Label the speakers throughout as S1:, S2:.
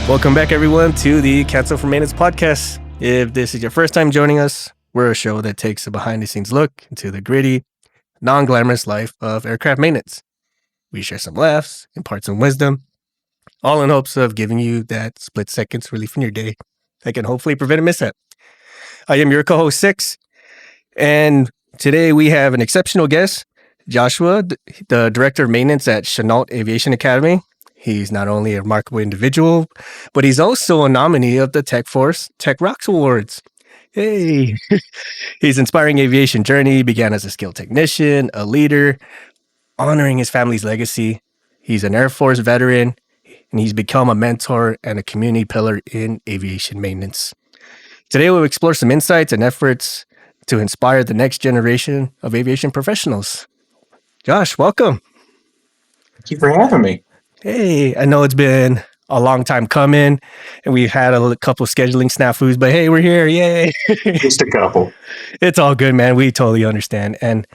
S1: Welcome back, everyone, to the Cancel for Maintenance podcast. If this is your first time joining us, we're a show that takes a behind-the-scenes look into the gritty, non-glamorous life of aircraft maintenance. We share some laughs, impart some wisdom, all in hopes of giving you that split seconds relief in your day that can hopefully prevent a mishap. I am your co-host, Six, and today we have an exceptional guest, Joshua, the Director of Maintenance at Chennault Aviation Academy. He's not only a remarkable individual, but he's also a nominee of the Tech Force Tech Rocks Awards. Hey! His inspiring aviation journey began as a skilled technician, a leader, honoring his family's legacy. He's an Air Force veteran, and he's become a mentor and a community pillar in aviation maintenance. Today, we'll explore some insights and efforts to inspire the next generation of aviation professionals. Josh, welcome.
S2: Thank you for having me.
S1: Hey, I know it's been a long time coming, and we've had a couple of scheduling snafus, but hey, we're here. Yay.
S2: Just a couple.
S1: It's all good, man. We totally understand. And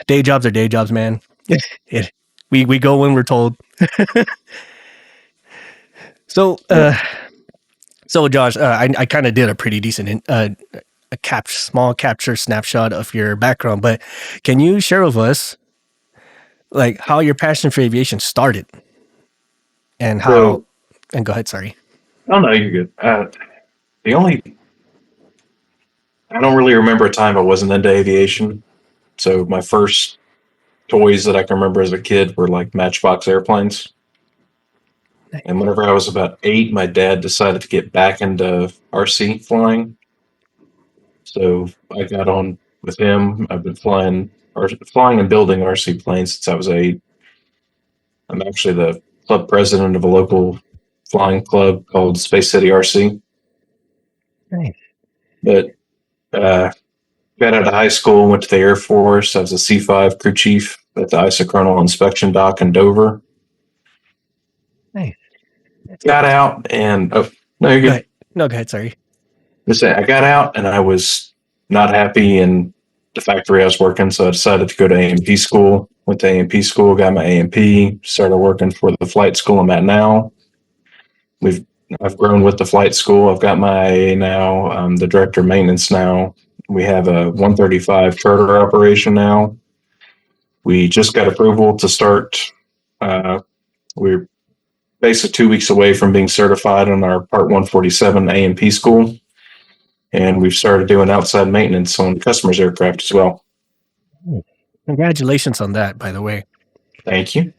S1: day jobs are day jobs, man. We go when we're told. So Josh, I kind of did a pretty decent small capture snapshot of your background, but can you share with us like how your passion for aviation started and how, and go ahead. Sorry.
S2: Oh no, you're good. I don't really remember a time I wasn't into aviation. So my first toys that I can remember as a kid were like Matchbox airplanes. And whenever I was about 8, my dad decided to get back into RC flying. So I got on with him. I've been flying and building RC planes since I was 8. I'm actually the club president of a local flying club called Space City RC.
S1: Nice.
S2: But got out of high school, went to the Air Force. I was a C5 crew chief at the isochronal inspection dock in Dover.
S1: Nice.
S2: Got out and no, you're good.
S1: Go ahead. Sorry.
S2: I got out and I was not happy in the factory I was working, so I decided to go to A&P school. Went to A&P school, got my A&P, started working for the flight school I'm at now. I've grown with the flight school. I've got my AA now. I'm the director of maintenance now. We have a 135 charter operation now. We just got approval to start. We're basically 2 weeks away from being certified on our Part 147 A&P school. And we've started doing outside maintenance on customers' aircraft as well.
S1: Congratulations on that, by the way.
S2: Thank you.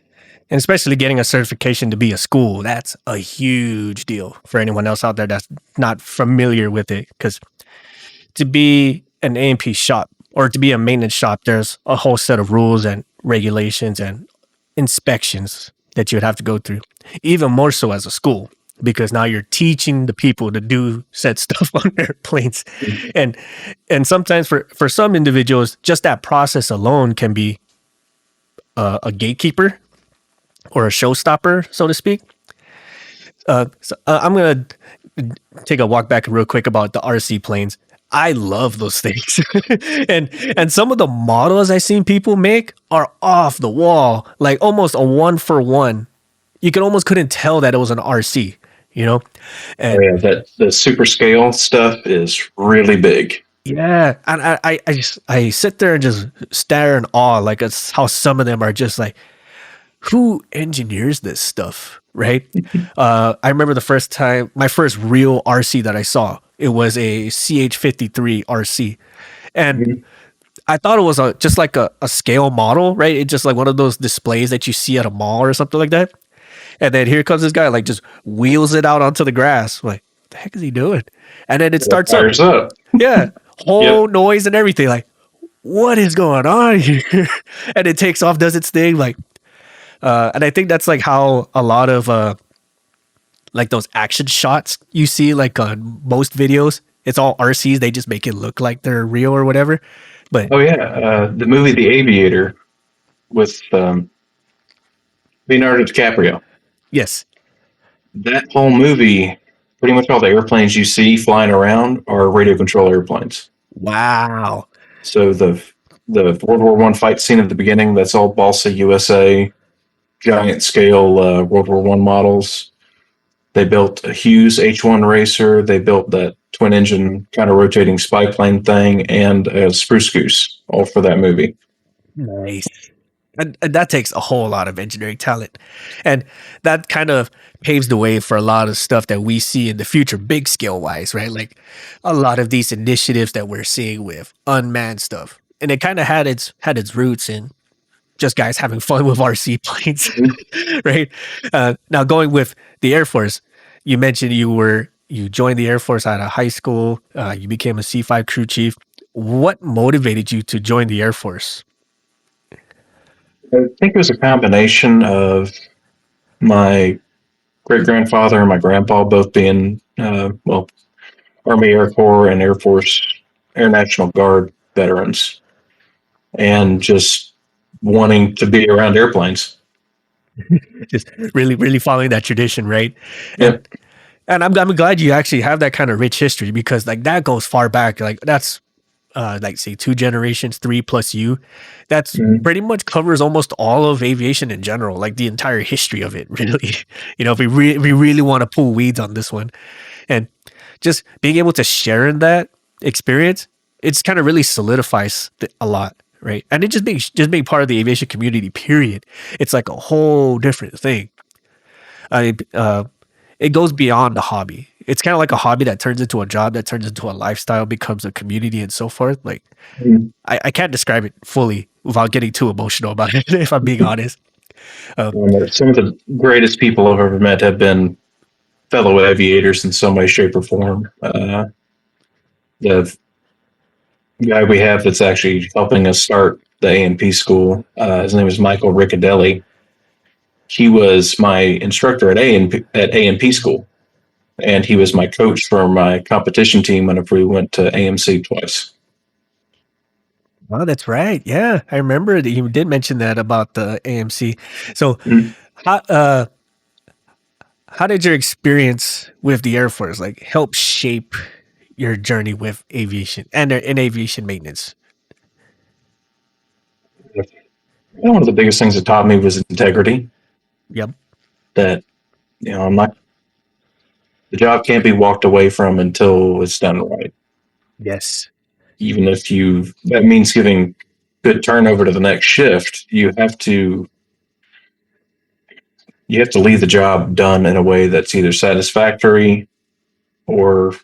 S1: And especially getting a certification to be a school, that's a huge deal for anyone else out there that's not familiar with it. Because to be an A&P shop or to be a maintenance shop, there's a whole set of rules and regulations and inspections that you would have to go through, even more so as a school. Because now you're teaching the people to do said stuff on airplanes. And sometimes for some individuals, just that process alone can be a gatekeeper or a showstopper, so to speak. I'm going to take a walk back real quick about the RC planes. I love those things. and some of the models I've seen people make are off the wall, like almost a 1-for-1. You almost couldn't tell that it was an RC. You know, and
S2: the super scale stuff is really big.
S1: Yeah, and I sit there and just stare in awe, like it's how some of them are just like, who engineers this stuff, right? I remember the first time, my first real RC that I saw, it was a CH-53 RC, and I thought it was just like a scale model, right? It's just like one of those displays that you see at a mall or something like that. And then here comes this guy, like just wheels it out onto the grass. Like, what the heck is he doing? And then it starts up. Yeah. Whole noise and everything. Like, what is going on here? And it takes off, does its thing. Like, and I think that's like how a lot of like those action shots you see like on most videos. It's all RCs. They just make it look like they're real or whatever. But
S2: the movie The Aviator with Leonardo DiCaprio.
S1: Yes.
S2: That whole movie, pretty much all the airplanes you see flying around are radio control airplanes.
S1: Wow.
S2: So the World War I fight scene at the beginning, that's all Balsa USA, giant scale World War I models. They built a Hughes H1 racer. They built that twin engine kind of rotating spy plane thing and a Spruce Goose, all for that movie.
S1: Nice. And that takes a whole lot of engineering talent. And that kind of paves the way for a lot of stuff that we see in the future, big scale wise, right? Like a lot of these initiatives that we're seeing with unmanned stuff. And it kind of had its roots in just guys having fun with RC planes, right? Now going with the Air Force, you mentioned you joined the Air Force out of high school. You became a C5 crew chief. What motivated you to join the Air Force?
S2: I think it was a combination of my great grandfather and my grandpa both being, Army Air Corps and Air Force Air National Guard veterans, and just wanting to be around airplanes.
S1: Just really, really following that tradition, right?
S2: Yep.
S1: And I'm glad you actually have that kind of rich history, because like that goes far back. Like that's like say 2 generations, 3 plus you. That's pretty much covers almost all of aviation in general, like the entire history of it, really. If we really want to pull weeds on this one, and just being able to share in that experience, it's kind of really solidifies a lot, right? And it just being part of the aviation community, period. It's like a whole different thing. It goes beyond the hobby. It's kind of like a hobby that turns into a job, that turns into a lifestyle, becomes a community, and so forth. Like I can't describe it fully without getting too emotional about it, if I'm being honest.
S2: Some of the greatest people I've ever met have been fellow aviators in some way, shape, or form. The guy we have that's actually helping us start the A&P school, his name is Michael Riccadelli. He was my instructor at A&P school, and he was my coach for my competition team whenever we went to AMC twice.
S1: Oh, that's right. Yeah, I remember that you did mention that about the AMC. So, how did your experience with the Air Force like help shape your journey with aviation and in aviation maintenance?
S2: One of the biggest things it taught me was integrity.
S1: Yep.
S2: That the job can't be walked away from until it's done right.
S1: Yes.
S2: Even if that means giving good turnover to the next shift, you have to leave the job done in a way that's either satisfactory or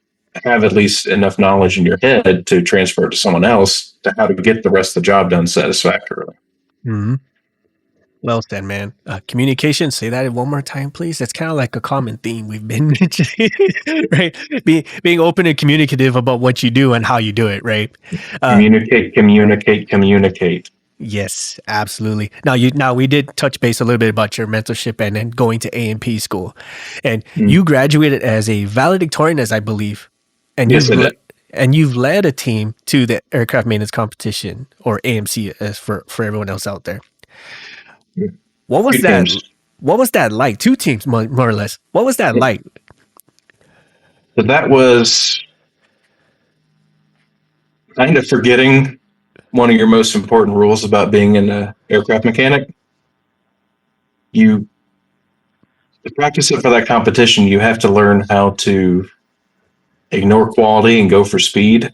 S2: have at least enough knowledge in your head to transfer it to someone else to how to get the rest of the job done satisfactorily.
S1: Mm-hmm. Well said, man. Communication. Say that one more time, please. That's kind of like a common theme we've been mentioning, right? Being open and communicative about what you do and how you do it, right?
S2: Communicate.
S1: Yes, absolutely. Now we did touch base a little bit about your mentorship and then going to A&P school, and you graduated as a valedictorian, as I believe, and
S2: yes,
S1: you've led a team to the aircraft maintenance competition, or AMC, as for everyone else out there. What was that? What was that like? 2 teams, more or less. What was that like?
S2: So that was kind of forgetting one of your most important rules about being an aircraft mechanic. To practice it for that competition, you have to learn how to ignore quality and go for speed,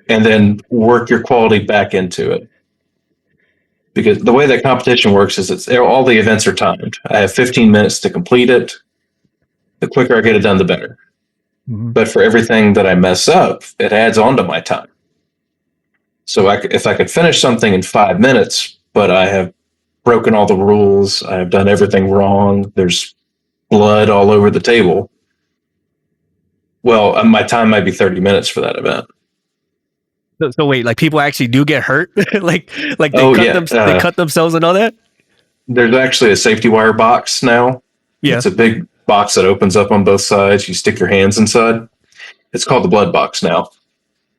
S2: and then work your quality back into it. Because the way that competition works is all the events are timed. I have 15 minutes to complete it. The quicker I get it done, the better. Mm-hmm. But for everything that I mess up, it adds on to my time. So if I could finish something in 5 minutes, but I have broken all the rules, I have done everything wrong, there's blood all over the table, well, my time might be 30 minutes for that event.
S1: So wait, like people actually do get hurt? like they cut themselves and all that?
S2: There's actually a safety wire box now. Yeah. It's a big box that opens up on both sides. You stick your hands inside. It's called the blood box now.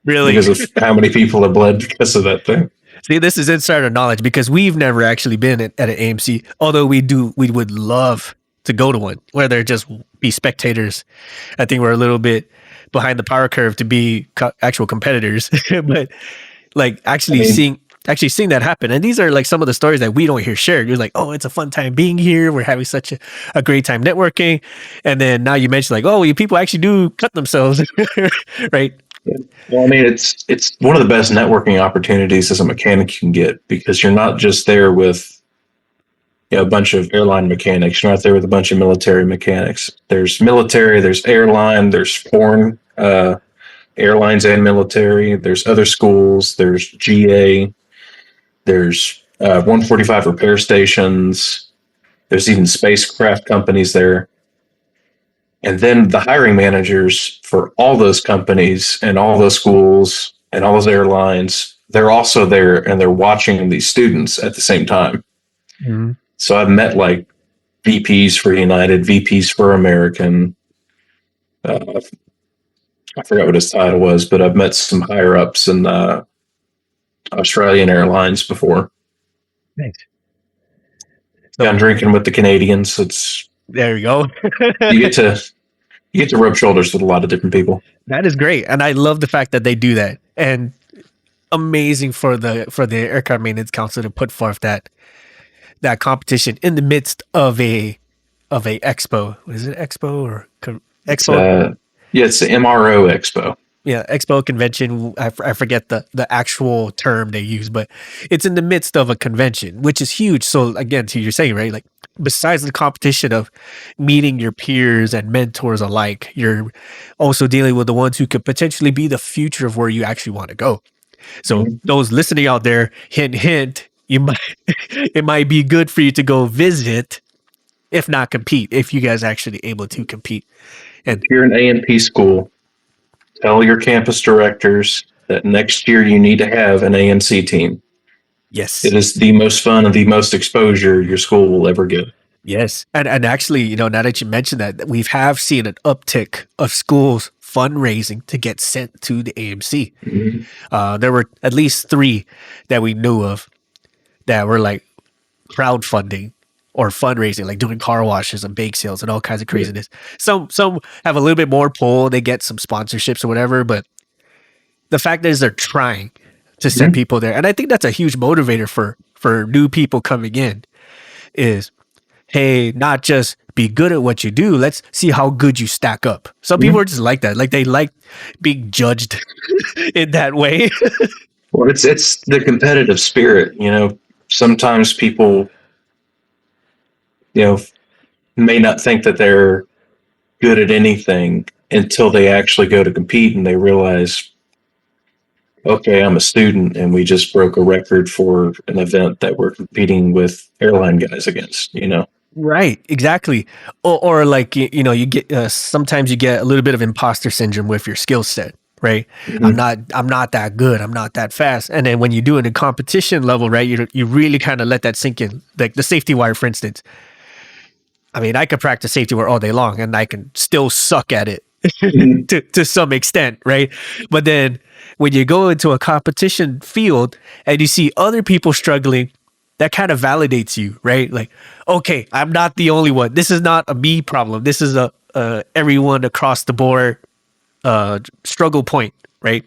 S1: Really?
S2: Because of how many people have bled because of that thing.
S1: See, this is insider knowledge, because we've never actually been at an AMC, although we would love to go to one where they're just be spectators. I think we're a little bit behind the power curve to be actual competitors, but like actually seeing actually seeing that happen. And these are like some of the stories that we don't hear shared. You're like, oh, it's a fun time being here. We're having such a great time networking. And then now you mentioned like, oh, people actually do cut themselves, right?
S2: Well, I mean, it's one of the best networking opportunities as a mechanic you can get, because you're not just there with a bunch of airline mechanics. You're not there with a bunch of military mechanics. There's military, there's airline, there's foreign airlines and military. There's other schools. There's GA. There's 145 repair stations. There's even spacecraft companies there. And then the hiring managers for all those companies and all those schools and all those airlines, they're also there and they're watching these students at the same time.
S1: Mm-hmm.
S2: So I've met like VPs for United, VPs for American. I forgot what his title was, but I've met some higher ups in Australian Airlines before.
S1: Nice.
S2: Yeah, I'm drinking with the Canadians. It's
S1: there you go.
S2: you get to rub shoulders with a lot of different people.
S1: That is great, and I love the fact that they do that. And amazing for the Aircraft Maintenance Council to put forth that competition in the midst of a expo. What is it, expo or expo?
S2: It's the MRO Expo.
S1: Yeah, expo convention. I forget the actual term they use, but it's in the midst of a convention, which is huge. So again, to you're saying, right, like besides the competition of meeting your peers and mentors alike, you're also dealing with the ones who could potentially be the future of where you actually want to go. So those listening out there, hint, hint, it might be good for you to go visit, if not compete, if you guys are actually able to compete. And
S2: if you're an A&P school, tell your campus directors that next year you need to have an ANC team.
S1: Yes.
S2: It is the most fun and the most exposure your school will ever get.
S1: Yes. And actually, now that you mentioned that, we have seen an uptick of schools fundraising to get sent to the AMC. Mm-hmm. There were at least 3 that we knew of that were like crowdfunding or fundraising, like doing car washes and bake sales and all kinds of craziness. Yeah. Some have a little bit more pull. They get some sponsorships or whatever, but the fact is they're trying to send people there. And I think that's a huge motivator for new people coming in is, hey, not just be good at what you do. Let's see how good you stack up. Some people are just like that. Like they like being judged in that way.
S2: Well, it's the competitive spirit. Sometimes people, may not think that they're good at anything until they actually go to compete and they realize, okay, I'm a student and we just broke a record for an event that we're competing with airline guys against,
S1: Right, exactly. Or like, you get, sometimes you get a little bit of imposter syndrome with your skill set, right? Mm-hmm. I'm not that good. I'm not that fast. And then when you do it in competition level, right, you really kind of let that sink in. Like the safety wire, for instance. I mean, I could practice safety wire all day long and I can still suck at it to some extent, right? But then when you go into a competition field and you see other people struggling, that kind of validates you, right? Like, okay, I'm not the only one. This is not a me problem. This is a everyone across the board struggle point, right?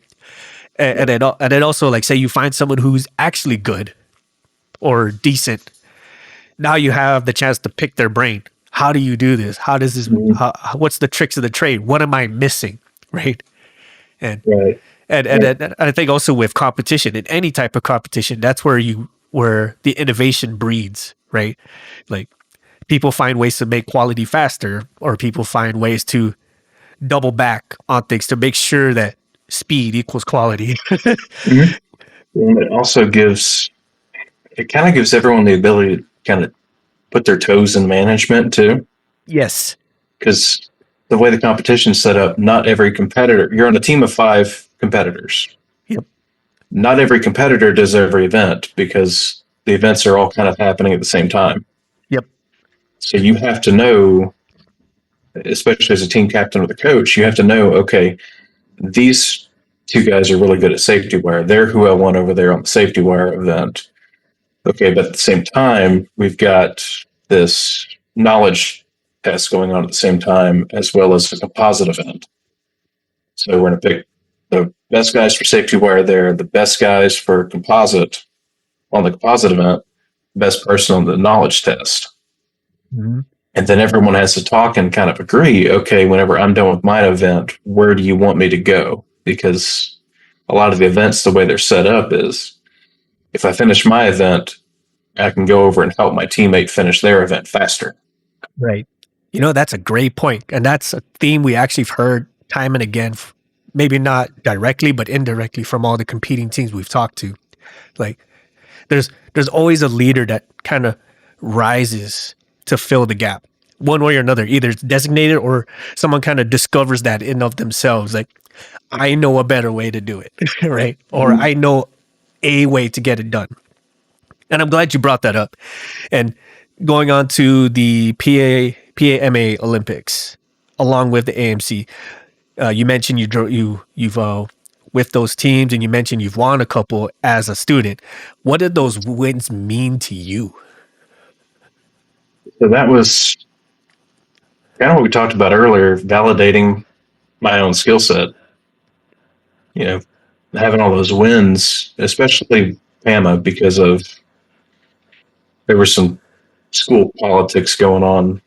S1: And then also, like, say you find someone who's actually good or decent. Now you have the chance to pick their brain. How do you do this? How does this? What's the tricks of the trade? What am I missing, right? And I think also with competition, in any type of competition, that's where the innovation breeds, right? Like people find ways to make quality faster, or people find ways to double back on things to make sure that speed equals quality.
S2: And it also gives everyone the ability to kind of put their toes in management too.
S1: Yes.
S2: Because the way the competition's set up, not every competitor, you're on a team of 5 competitors.
S1: Yep.
S2: Not every competitor does every event because the events are all kind of happening at the same time.
S1: Yep.
S2: So you have to know, especially as a team captain or the coach, you have to know, okay, these 2 guys are really good at safety wire. They're who I want over there on the safety wire event. Okay, but at the same time, we've got this knowledge test going on at the same time, as well as a composite event. So we're going to pick the best guys for safety wire there, the best guys for composite, on the composite event, best person on the knowledge test.
S1: Mm-hmm.
S2: And then everyone has to talk and kind of agree, okay, whenever I'm done with my event, where do you want me to go? Because a lot of the events, the way they're set up is if I finish my event, I can go over and help my teammate finish their event faster.
S1: Right. You know, that's a great point. And that's a theme we actually have heard time and again, maybe not directly, but indirectly from all the competing teams we've talked to. Like there's always a leader that kind of rises to fill the gap one way or another. Either it's designated or someone kind of discovers that in of themselves. Like, I know a better way to do it, right? Or I know a way to get it done. And I'm glad you brought that up. And going on to the PAMA Olympics, along with the AMC, you mentioned you've with those teams, and you mentioned you've won a couple as a student. What did those wins mean to you?
S2: So that was kind of what we talked about earlier, validating my own skill set. You know, having all those wins, especially PAMA, because of there was some school politics going on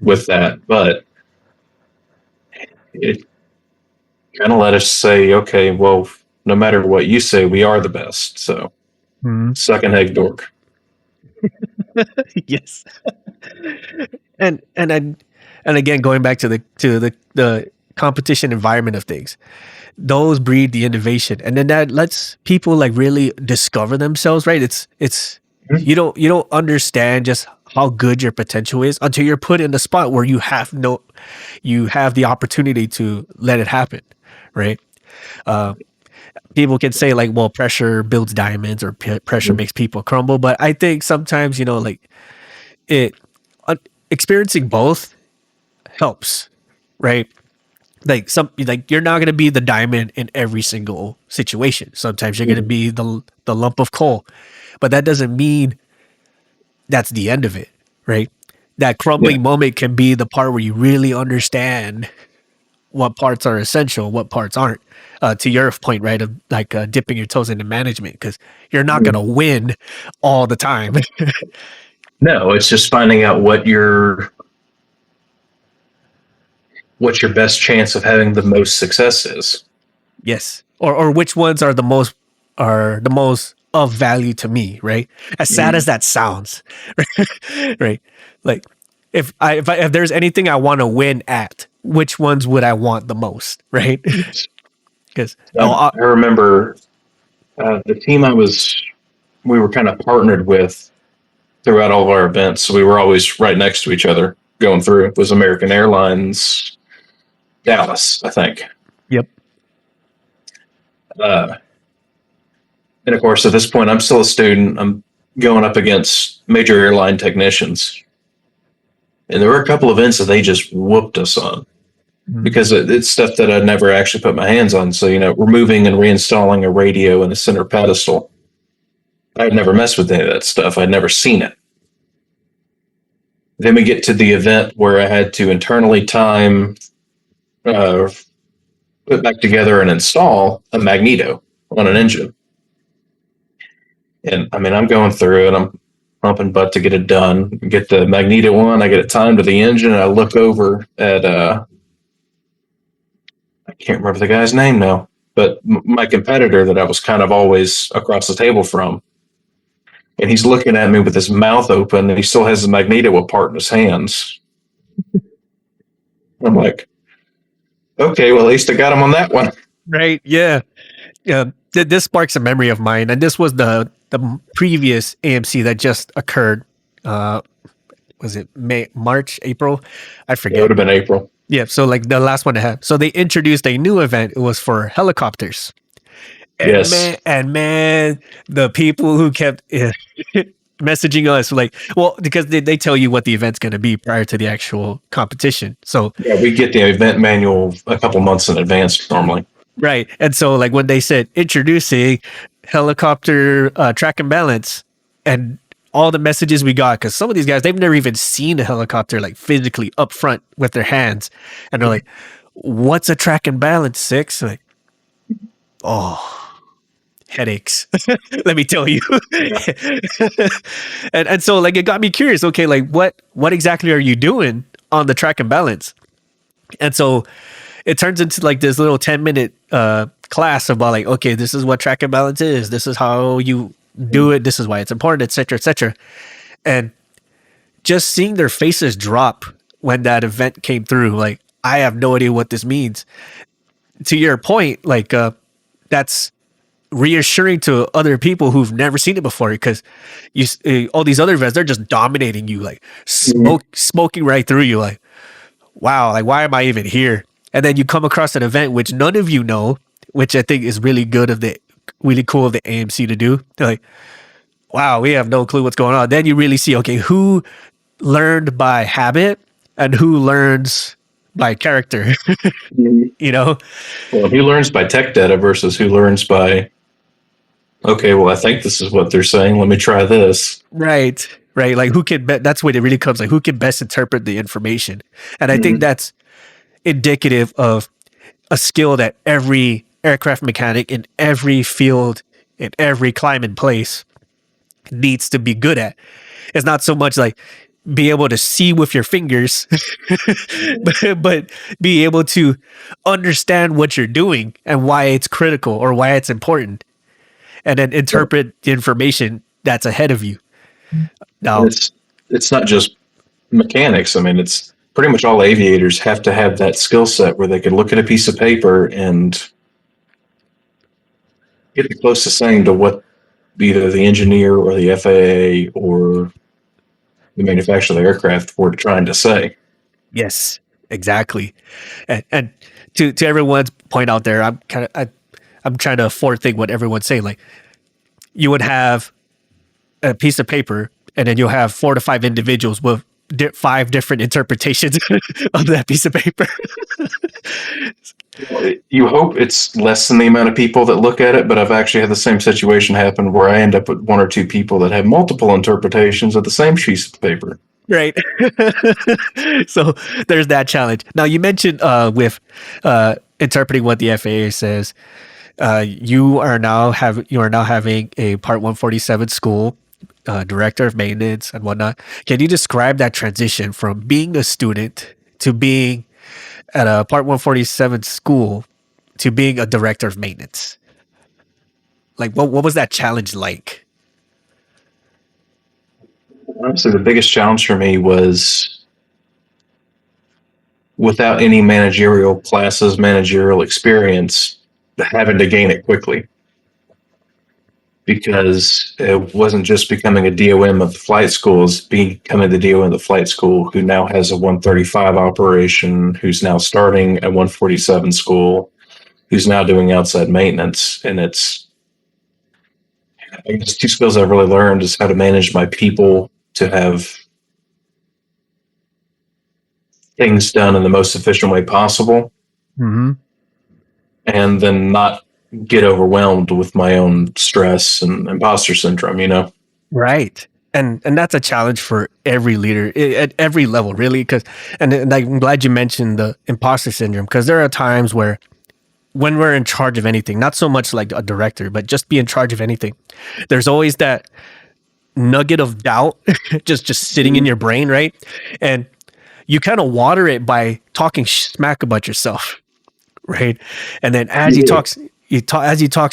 S2: with that, but it kind of let us say, okay, well, no matter what you say, we are the best. So suck and egg dork.
S1: Yes. And again, going back to the competition environment of things, those breed the innovation, and then that lets people like really discover themselves. Right? It's you don't understand just how good your potential is until you're put in the spot where you have the opportunity to let it happen. Right? People can say like, well, pressure builds diamonds, or pressure makes people crumble. But I think sometimes, experiencing both helps, right? Like you're not going to be the diamond in every single situation. Sometimes you're going to be the lump of coal, but that doesn't mean that's the end of it, right? That crumbling moment can be the part where you really understand what parts are essential, what parts aren't. To your point, right, of like dipping your toes into management, because you're not going to win all the time.
S2: No, it's just finding out what your best chance of having the most success is.
S1: Yes, or which ones are the most of value to me, right? As sad as that sounds, right? Like if there's anything I want to win at, which ones would I want the most, right? Because
S2: I remember the team we were kind of partnered with throughout all of our events. So we were always right next to each other going through. It was American Airlines Dallas, I think.
S1: Yep.
S2: And of course, at this point, I'm still a student. I'm going up against major airline technicians. And there were a couple events that they just whooped us on because it's stuff that I'd never actually put my hands on. So, removing and reinstalling a radio in a center pedestal. I'd never messed with any of that stuff. I'd never seen it. Then we get to the event where I had to internally time, put back together and install a magneto on an engine. And I'm going through and I'm pumping butt to get it done. Get the magneto on, I get it timed to the engine, and I look over at I can't remember the guy's name now, but my competitor that I was kind of always across the table from. And he's looking at me with his mouth open, and he still has the magneto apart in his hands. I'm like, okay, well, at least I got him on that one.
S1: Right. Yeah. Yeah. This sparks a memory of mine. And this was the previous AMC that just occurred. Was it March, April? I forget.
S2: It would have been April.
S1: Yeah. So like the last one I had. So they introduced a new event. It was for helicopters. And
S2: yes.
S1: Man, the people who kept messaging us like, well, because they tell you what the event's going to be prior to the actual competition. So
S2: yeah, we get the event manual a couple months in advance normally.
S1: Right. And so like when they said introducing helicopter track and balance, and all the messages we got, because some of these guys, they've never even seen a helicopter like physically up front with their hands. And they're like, what's a track and balance, Six? Like, oh. headaches. Let me tell you. And so like it got me curious. Okay, like what exactly are you doing on the track and balance? And so it turns into like this little 10-minute class about like, okay, this is what track and balance is. This is how you do it. This is why it's important, etc., etc. And just seeing their faces drop when that event came through, like, I have no idea what this means. To your point, like, that's reassuring to other people who've never seen it before, because all these other events, they're just dominating you, like smoking right through you, like, wow, like, why am I even here? And then you come across an event which none of you know, which I think is really cool of the AMC to do. They're like, wow, we have no clue what's going on. Then you really see, okay, who learned by habit and who learns by character. You know?
S2: Well, who learns by tech data versus who learns by, okay, well, I think this is what they're saying. Let me try this.
S1: Right. Like, who can that's what it really comes, like, who can best interpret the information. And I think that's indicative of a skill that every aircraft mechanic in every field, in every climate place needs to be good at. It's not so much like be able to see with your fingers, but be able to understand what you're doing and why it's critical or why it's important, and then interpret the information that's ahead of you. Now,
S2: it's not just mechanics. I mean, it's pretty much all aviators have to have that skill set where they can look at a piece of paper and get the closest thing to what either the engineer or the FAA or the manufacturer of the aircraft were trying to say.
S1: yes, exactly. And to everyone's point out there, I'm trying to forethink what everyone's saying. Like, you would have a piece of paper, and then you'll have 4 to 5 individuals with 5 different interpretations of that piece of paper.
S2: You hope it's less than the amount of people that look at it, but I've actually had the same situation happen where I end up with 1 or 2 people that have multiple interpretations of the same piece of paper.
S1: Right. So there's that challenge. Now, you mentioned with interpreting what the FAA says, you are now having a Part 147 school, director of maintenance and whatnot. Can you describe that transition from being a student to being at a Part 147 school to being a director of maintenance? Like, what was that challenge like?
S2: Honestly, the biggest challenge for me was, without any managerial classes, managerial experience, having to gain it quickly. Because it wasn't just becoming a DOM of the flight school, it's becoming the DOM of the flight school who now has a 135 operation, who's now starting a 147 school, who's now doing outside maintenance. And it's, I guess, 2 skills I've really learned is how to manage my people to have things done in the most efficient way possible.
S1: Mm-hmm.
S2: And then not get overwhelmed with my own stress and imposter syndrome, you know?
S1: Right. And that's a challenge for every leader at every level, really. And I'm glad you mentioned the imposter syndrome, because there are times where, when we're in charge of anything, not so much like a director, but just be in charge of anything, there's always that nugget of doubt just sitting in your brain, right? And you kind of water it by talking smack about yourself, right? And then as you talk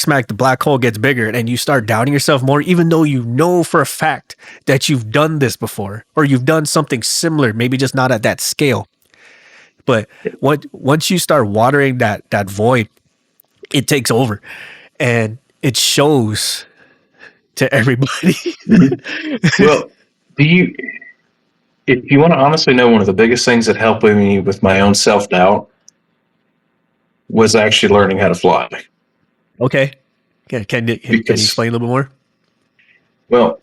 S1: smack, the black hole gets bigger, and you start doubting yourself more, even though you know for a fact that you've done this before, or you've done something similar, maybe just not at that scale. But once you start watering that void, it takes over, and it shows to everybody.
S2: Well, if you want to honestly know, one of the biggest things that helped me with my own self-doubt was actually learning how to fly.
S1: Okay. Can you explain a little bit more?
S2: Well,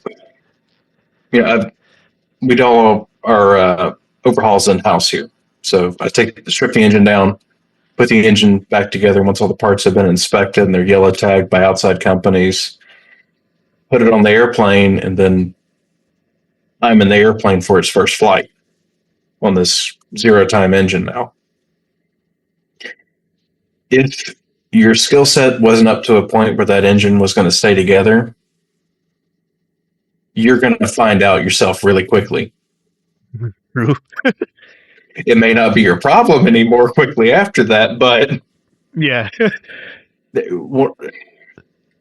S2: we do all our overhauls in-house here. So I strip the engine down, put the engine back together once all the parts have been inspected and they're yellow tagged by outside companies, put it on the airplane, and then I'm in the airplane for its first flight on this 0-time engine now. If your skill set wasn't up to a point where that engine was going to stay together, you're going to find out yourself really quickly.
S1: True.
S2: It may not be your problem anymore quickly after that, but
S1: Yeah.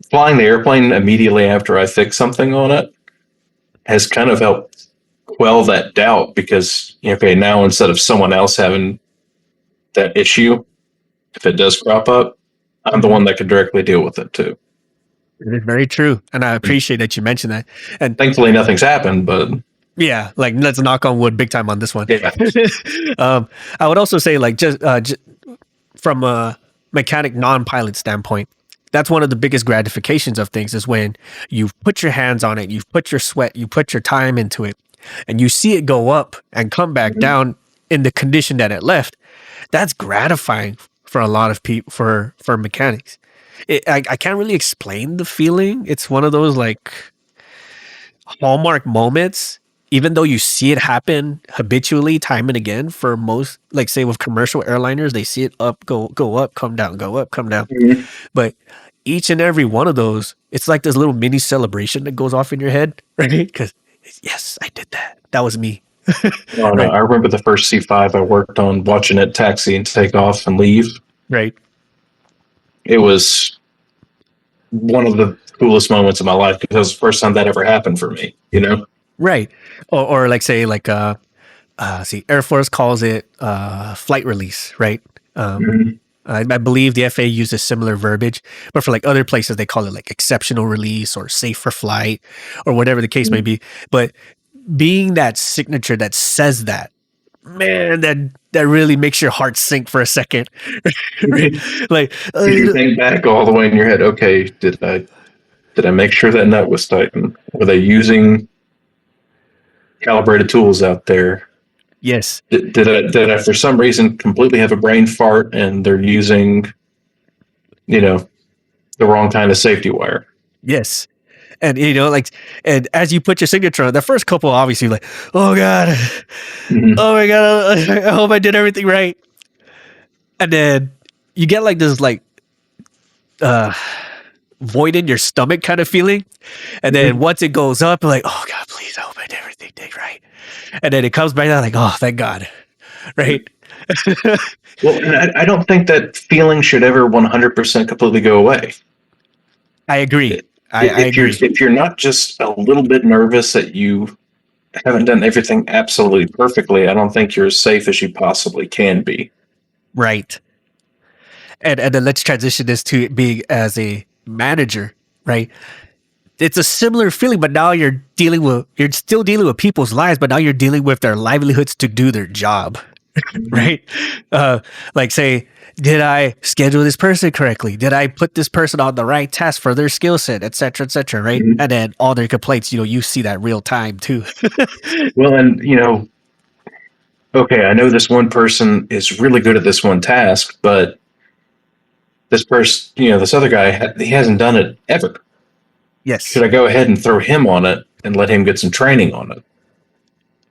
S2: flying the airplane immediately after I fix something on it has kind of helped quell that doubt, because, okay, now instead of someone else having that issue, if it does crop up, I'm the one that can directly deal with it too.
S1: It is very true. And I appreciate that you mentioned that. And
S2: thankfully nothing's happened, but
S1: yeah, like let's knock on wood big time on this one.
S2: yeah.
S1: I would also say, like, just from a mechanic non-pilot standpoint, that's one of the biggest gratifications of things, is when you've put your hands on it, you've put your sweat, you put your time into it, and you see it go up and come back down in the condition that it left. That's gratifying for a lot of people, for mechanics. I can't really explain the feeling. It's one of those like hallmark moments, even though you see it happen habitually time and again for most, like say with commercial airliners, they see it go up, come down, go up, come down. But each and every one of those, it's like this little mini celebration that goes off in your head, right? Because yes, I did that. That was me.
S2: No, I remember the first C5 I worked on, watching it taxi and take off and leave.
S1: Right.
S2: It was one of the coolest moments of my life, because it was the first time that ever happened for me,
S1: Right. Or like say like Air Force calls it flight release, right? I believe the FAA uses similar verbiage, but for like other places they call it like exceptional release or safe for flight or whatever the case may be. But being that signature that says that, man, that really makes your heart sink for a second. Right? Like
S2: you think back all the way in your head, okay, did I make sure that nut was tightened? Were they using calibrated tools out there?
S1: Yes.
S2: Did I for some reason completely have a brain fart and they're using, the wrong kind of safety wire?
S1: Yes. And like, and as you put your signature on, the first couple, obviously, like, oh god, oh my god, I hope I did everything right. And then you get like this, like, void in your stomach kind of feeling. And then once it goes up, like, oh god, please, I hope I did everything right. And then it comes back down, like, oh, thank God, right?
S2: Well, and I don't think that feeling should ever 100% completely go away.
S1: I agree. I agree.
S2: If you're not just a little bit nervous that you haven't done everything absolutely perfectly, I don't think you're as safe as you possibly can be. Right.
S1: And then let's transition this to being as a manager, right? It's a similar feeling, but now you're still dealing with people's lives, but now you're dealing with their livelihoods to do their job, right? Like say, did I schedule this person correctly? Did I put this person on the right task for their skill set, et cetera, right? And then all their complaints, you see that real time too.
S2: Well, and okay, I know this one person is really good at this one task, but this person, this other guy, he hasn't done it ever.
S1: Yes.
S2: Should I go ahead and throw him on it and let him get some training on it?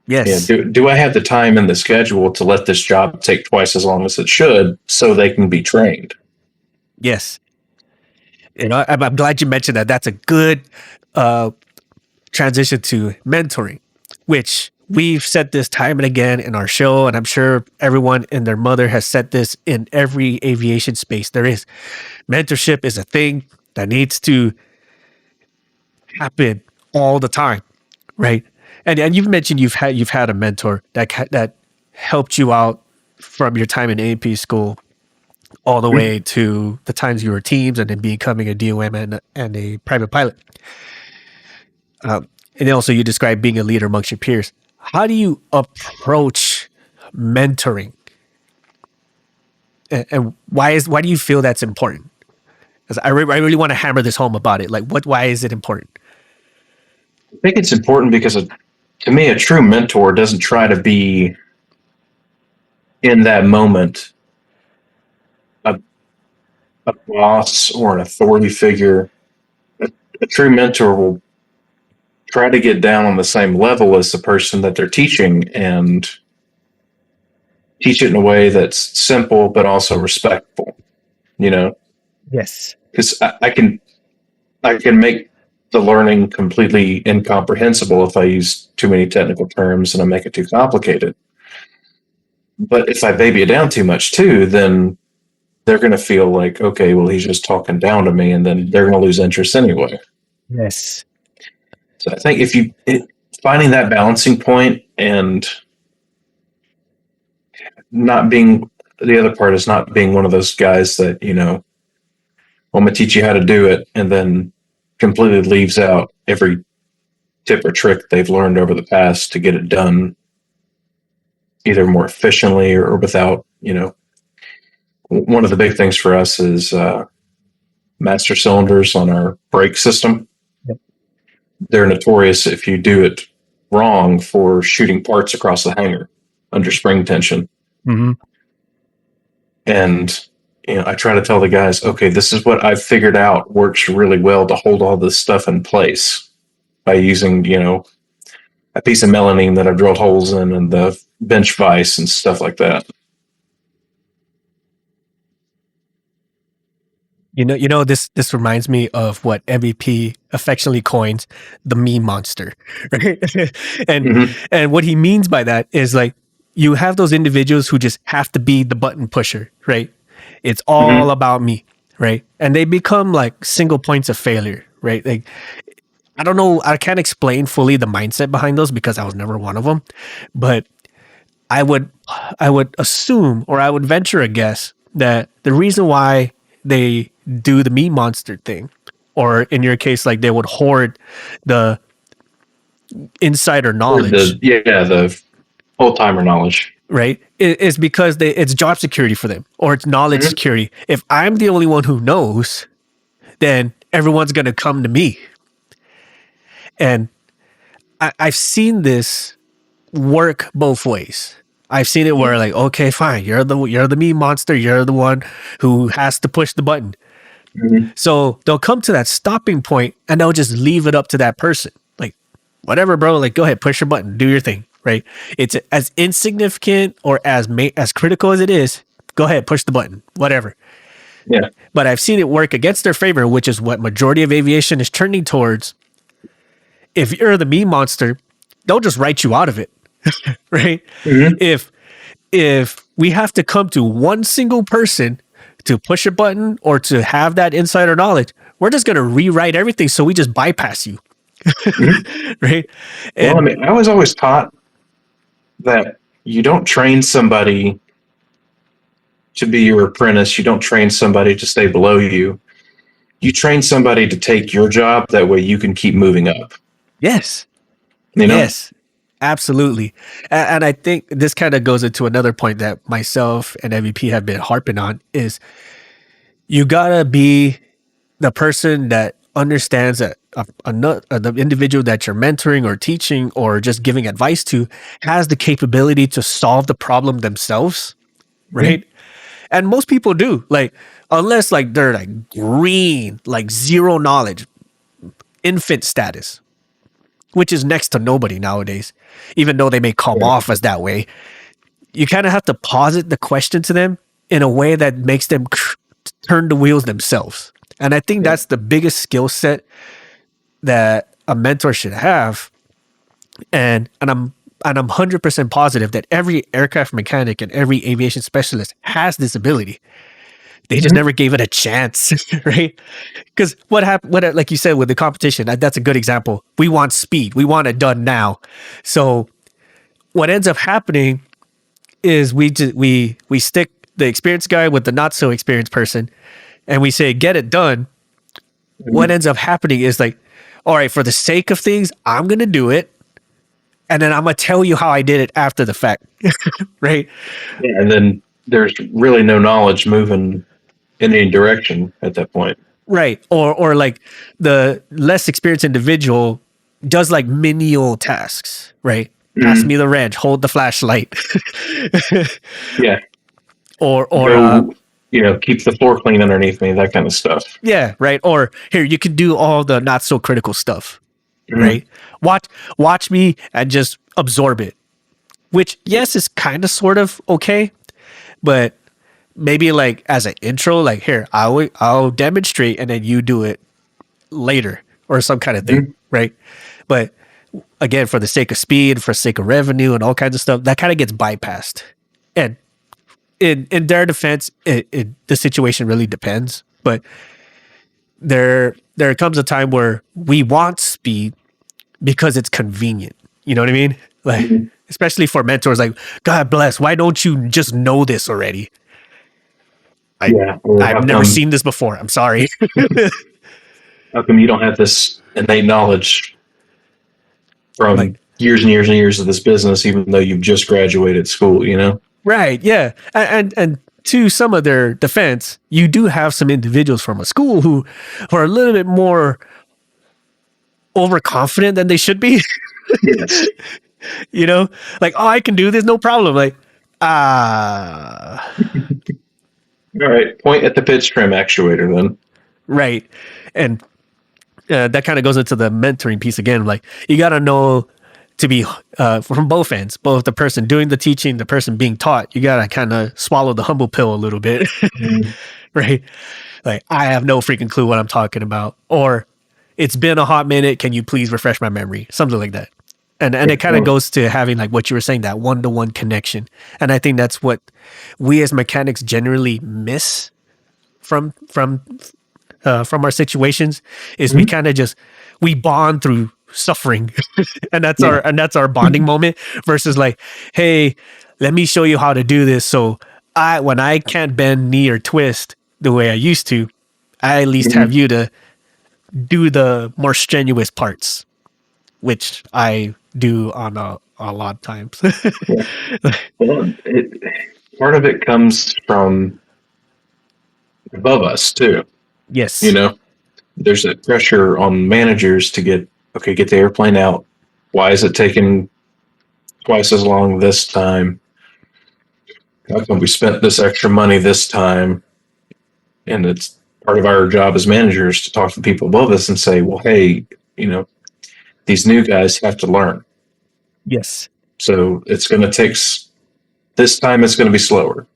S1: Yes.
S2: Yeah, do I have the time in the schedule to let this job take twice as long as it should so they can be trained?
S1: Yes. I'm glad you mentioned that. That's a good transition to mentoring, which we've said this time and again in our show, and I'm sure everyone and their mother has said this in every aviation space there is. Mentorship is a thing that needs to happen all the time, right? And you've mentioned you've had a mentor that helped you out from your time in A&P school all the way to the times you were teams and then becoming a DOM and a private pilot. And also you described being a leader amongst your peers. How do you approach mentoring? And why do you feel that's important? Because I really want to hammer this home about it. Like, why is it important?
S2: I think it's important because, to me, a true mentor doesn't try to be, in that moment, a boss or an authority figure. A true mentor will try to get down on the same level as the person that they're teaching and teach it in a way that's simple but also respectful.
S1: Yes.
S2: Because I can make the learning completely incomprehensible if I use too many technical terms and I make it too complicated. But if I baby it down too much too, then they're going to feel like, okay, well, he's just talking down to me, and then they're going to lose interest anyway.
S1: Yes.
S2: So I think finding that balancing point and not being, the other part is not being one of those guys that, I'm going to teach you how to do it, and then completely leaves out every tip or trick they've learned over the past to get it done either more efficiently or without, one of the big things for us is master cylinders on our brake system.
S1: Yep.
S2: They're notorious if you do it wrong for shooting parts across the hangar under spring tension.
S1: Mm-hmm.
S2: And I try to tell the guys, okay, this is what I've figured out works really well to hold all this stuff in place by using, a piece of melamine that I've drilled holes in and the bench vise and stuff like that.
S1: This reminds me of what MVP affectionately coins the meme monster, right? And what he means by that is like you have those individuals who just have to be the button pusher, right? It's all about me, right? And they become like single points of failure, right? Like I don't know, I can't explain fully the mindset behind those because I was never one of them, but I would assume, or I would venture a guess that the reason why they do the meme monster thing, or in your case, like they would hoard the insider knowledge.
S2: The old timer knowledge.
S1: Right. Is because it's job security for them, or it's knowledge security. If I'm the only one who knows, then everyone's going to come to me. And I've seen this work both ways. I've seen it where like, okay, fine, you're the meme monster, you're the one who has to push the button. So they'll come to that stopping point and they'll just leave it up to that person. Like, whatever, bro, like go ahead, push your button, do your thing, right? It's as insignificant or as critical as it is, go ahead, push the button, whatever.
S2: Yeah.
S1: But I've seen it work against their favor, which is what majority of aviation is trending towards. If you're the meme monster, they'll just write you out of it. Right? If we have to come to one single person to push a button or to have that insider knowledge, we're just going to rewrite everything. So we just bypass you. Right? And,
S2: I was always taught that you don't train somebody to be your apprentice. You don't train somebody to stay below you. You train somebody to take your job. That way you can keep moving up.
S1: Yes.
S2: You know?
S1: Yes. Absolutely. And I think this kind of goes into another point that myself and MVP have been harping on is you gotta be the person that understands that the individual that you're mentoring or teaching or just giving advice to has the capability to solve the problem themselves, right? And most people do, like, unless like they're like green, like zero knowledge, infant status, which is next to nobody nowadays, even though they may come off as that way. You kind of have to posit the question to them in a way that makes them turn the wheels themselves. And I think that's the biggest skill set that a mentor should have. And I'm 100% positive that every aircraft mechanic and every aviation specialist has this ability. They just never gave it a chance, right? Because what happened, like you said, with the competition, that's a good example. We want speed. We want it done now. So what ends up happening is we stick the experienced guy with the not so experienced person, and we say, get it done. What ends up happening is like, all right, for the sake of things, I'm going to do it. And then I'm going to tell you how I did it after the fact, right?
S2: Yeah, and then there's really no knowledge moving in any direction at that point.
S1: Right. Or like the less experienced individual does like menial tasks, right? Pass me the wrench, hold the flashlight.
S2: Yeah.
S1: Or
S2: keep the floor clean underneath me, that kind of stuff.
S1: Yeah, right. Or here, you can do all the not so critical stuff, right? Watch me and just absorb it. Which, yes, is kind of sort of okay, but maybe like as an intro, like here, I'll demonstrate and then you do it later or some kind of thing, right? But again, for the sake of speed, for the sake of revenue and all kinds of stuff, that kind of gets bypassed. And in their defense, the situation really depends. But there comes a time where we want speed because it's convenient. You know what I mean? Like, especially for mentors, like, God bless, why don't you just know this already? I've never seen this before. I'm sorry.
S2: How come you don't have this innate knowledge from
S1: Like,
S2: years and years and years of this business, even though you've just graduated school, you know?
S1: right. Yeah. And to some of their defense, you do have some individuals from a school who are a little bit more overconfident than they should be.
S2: Yes.
S1: You know, like, oh, I can do this, no problem. Like,
S2: All right, point at the pitch trim actuator then.
S1: right. And that kind of goes into the mentoring piece again. Like, you got to know to be from both ends, both the person doing the teaching, the person being taught. You got to kind of swallow the humble pill a little bit, right? Like, I have no freaking clue what I'm talking about, or it's been a hot minute. Can you please refresh my memory? Something like that. And it kind of goes to having, like what you were saying, that one-to-one connection. And I think that's what we as mechanics generally miss from our situations is we kind of we bond through suffering and that's our bonding moment versus like, hey, let me show you how to do this. So when I can't bend, knee, or twist the way I used to, I at least have you to do the more strenuous parts, which I do on a lot of times.
S2: Well, part of it comes from above us too.
S1: Yes.
S2: You know, there's a pressure on managers to get the airplane out. Why is it taking twice as long this time? How come we spent this extra money this time? And it's part of our job as managers to talk to people above us and say, well, hey, you know, these new guys have to learn.
S1: Yes.
S2: So it's going to take, this time it's going to be slower.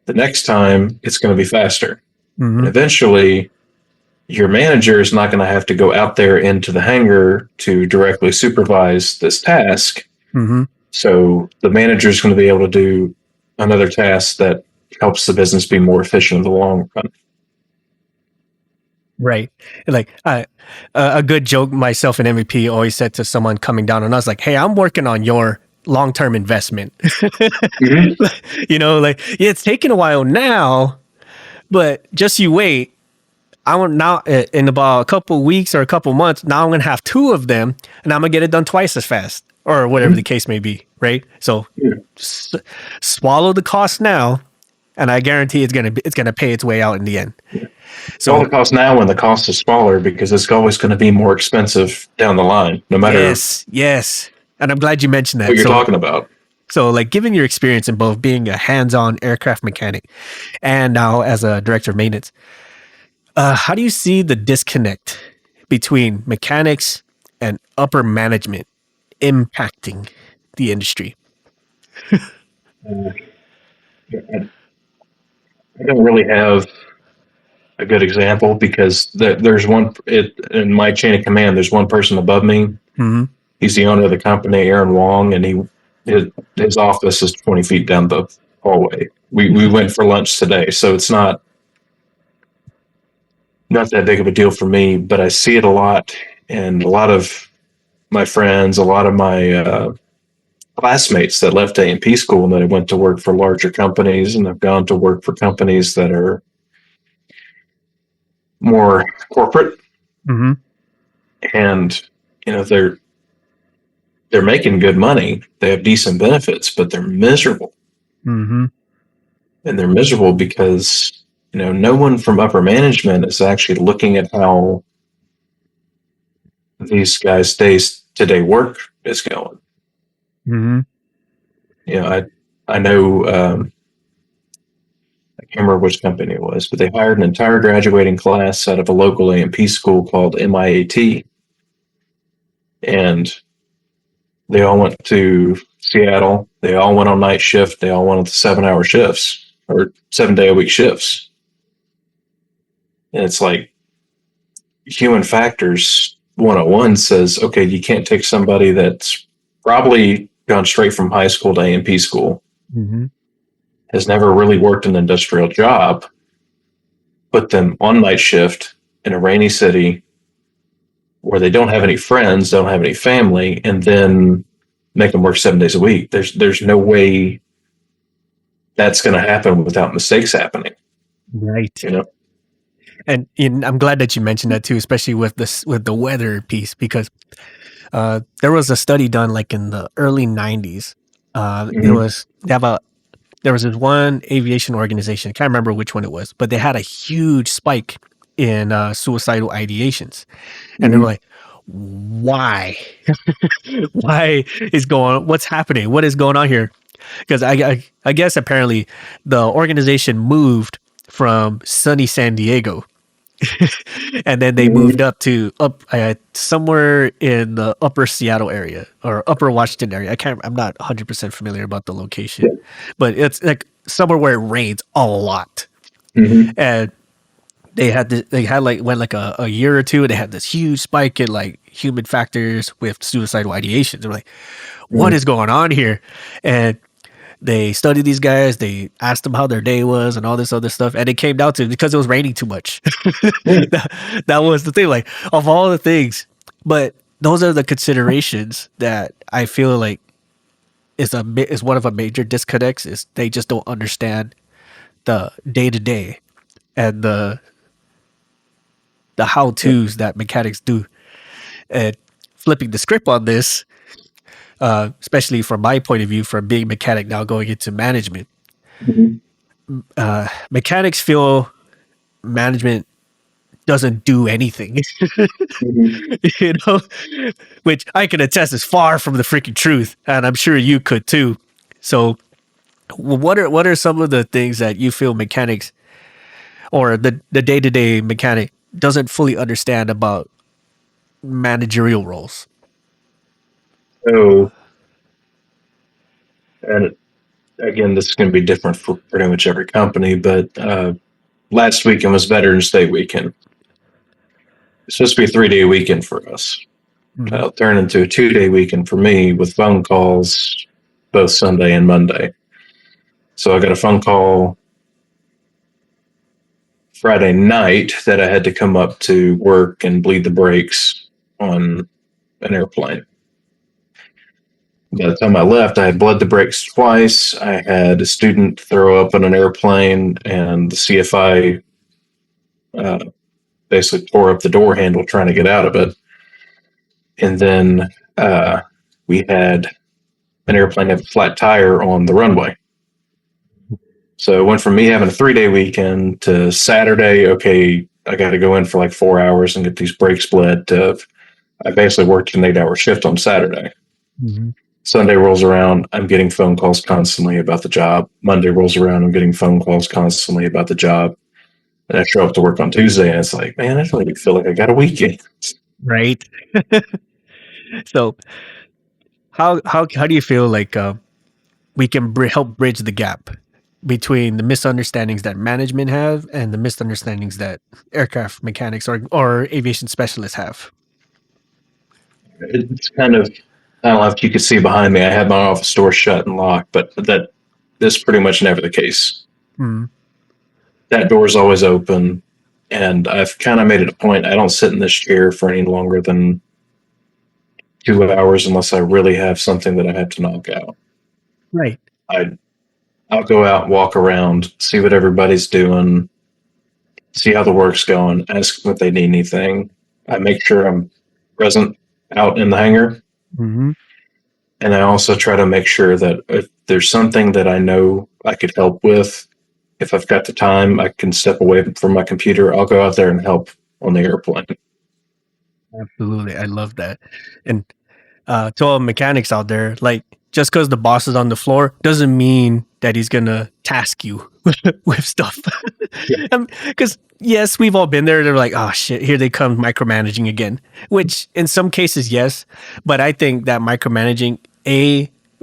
S2: The next time it's going to be faster. And eventually your manager is not going to have to go out there into the hangar to directly supervise this task. So the manager is going to be able to do another task that helps the business be more efficient in the long run.
S1: Right. Like a good joke myself and MVP always said to someone coming down on us, like, hey, I'm working on your long-term investment. You know, like, yeah, it's taking a while now, but just you wait. I want now in about a couple weeks or a couple months. Now I'm going to have two of them and I'm going to get it done twice as fast or whatever the case may be. Right. So swallow the cost now. And I guarantee it's going to pay its way out in the end.
S2: So all the cost now when the cost is smaller because it's always going to be more expensive down the line, no matter
S1: yes. And I'm glad you mentioned that.
S2: What you're talking about.
S1: So, like, given your experience in both being a hands-on aircraft mechanic and now as a director of maintenance, how do you see the disconnect between mechanics and upper management impacting the industry?
S2: I don't really have a good example because there's in my chain of command. There's one person above me. He's the owner of the company, Aaron Wong, and his office is 20 feet down the hallway. We went for lunch today, so it's not that big of a deal for me. But I see it a lot, and a lot of my friends, a lot of my classmates that left A&P school and that went to work for larger companies and have gone to work for companies that are more corporate. And, you know, they're making good money. They have decent benefits, but they're miserable. And they're miserable because, you know, no one from upper management is actually looking at how these guys' day-to-day work is going. You know, I know, I can't remember which company it was, but they hired an entire graduating class out of a local A&P school called MIAT. And they all went to Seattle. They all went on night shift. They all went on the 7-hour shifts. or 7-day a week shifts. And it's like human factors 101 says, okay, you can't take somebody that's probably gone straight from high school to A&P school, has never really worked an industrial job, put them on night shift in a rainy city where they don't have any friends, don't have any family, and then make them work 7 days a week. There's no way that's going to happen without mistakes happening.
S1: Right.
S2: You know?
S1: And I'm glad that you mentioned that too, especially with the weather piece, because there was a study done like in the early 90s. There was this one aviation organization, I can't remember which one it was, but they had a huge spike in suicidal ideations. And they were like, why? What's happening? What is going on here? Because I guess apparently the organization moved from sunny San Diego and then they moved up somewhere in the upper Seattle area or upper Washington area. I'm not 100% familiar about the location, but it's like somewhere where it rains a lot. And went like a year or two, and they had this huge spike in like human factors with suicidal ideations. They're like, what is going on here? And they studied these guys. They asked them how their day was and all this other stuff. And it came down to because it was raining too much. That was the thing, like of all the things. But those are the considerations that I feel like is one of a major disconnects. Is they just don't understand the day to day and the how-tos that mechanics do. And flipping the script on this, especially from my point of view, from being a mechanic now going into management, mechanics feel management doesn't do anything, you know, which I can attest is far from the freaking truth, and I'm sure you could too. So, what are some of the things that you feel mechanics or the day-to-day mechanic doesn't fully understand about managerial roles?
S2: So, and again, this is going to be different for pretty much every company, but last weekend was Veterans Day weekend. It's supposed to be a 3-day weekend for us. It'll turn into a 2-day weekend for me with phone calls both Sunday and Monday. So I got a phone call Friday night that I had to come up to work and bleed the brakes on an airplane. By the time I left, I had bled the brakes twice. I had a student throw up on an airplane, and the CFI basically tore up the door handle trying to get out of it. And then we had an airplane have a flat tire on the runway. So it went from me having a 3-day weekend to Saturday, okay, I got to go in for like 4 hours and get these brakes bled, to I basically worked an 8-hour shift on Saturday. Sunday rolls around, I'm getting phone calls constantly about the job. Monday rolls around, I'm getting phone calls constantly about the job. And I show up to work on Tuesday, and it's like, man, I don't even feel like I got a weekend.
S1: Right. So how do you feel like we can help bridge the gap between the misunderstandings that management have and the misunderstandings that aircraft mechanics or aviation specialists have?
S2: It's kind of, I don't know if you could see behind me, I have my office door shut and locked, but that is pretty much never the case. That door is always open, and I've kind of made it a point, I don't sit in this chair for any longer than 2 hours unless I really have something that I have to knock out.
S1: Right.
S2: I'll go out, walk around, see what everybody's doing, see how the work's going, ask them if they need anything. I make sure I'm present out in the hangar. And I also try to make sure that if there's something that I know I could help with, if I've got the time, I can step away from my computer. I'll go out there and help on the airplane.
S1: Absolutely. I love that. And to all mechanics out there, like, just because the boss is on the floor doesn't mean that he's going to task you with stuff. Because, yes, we've all been there. They're like, oh, shit, here they come micromanaging again, which in some cases, yes. But I think that micromanaging,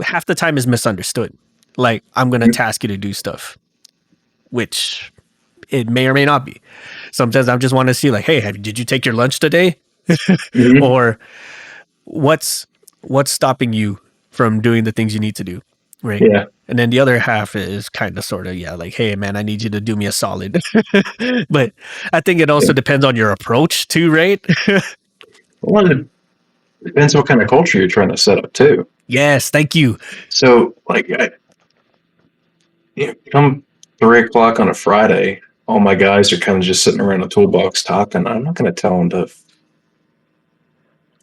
S1: half the time is misunderstood. Like, I'm going to task you to do stuff. which it may or may not be. Sometimes I just want to see like, hey, did you take your lunch today? Or what's stopping you from doing the things you need to do, right?
S2: Yeah.
S1: And then the other half is kind of sort of, like, hey, man, I need you to do me a solid. But I think it also depends on your approach too, right?
S2: Well, it depends what kind of culture you're trying to set up too.
S1: Yes, thank you.
S2: So, like, come 3:00 on a Friday, all my guys are kind of just sitting around a toolbox talking. I'm not going to tell them to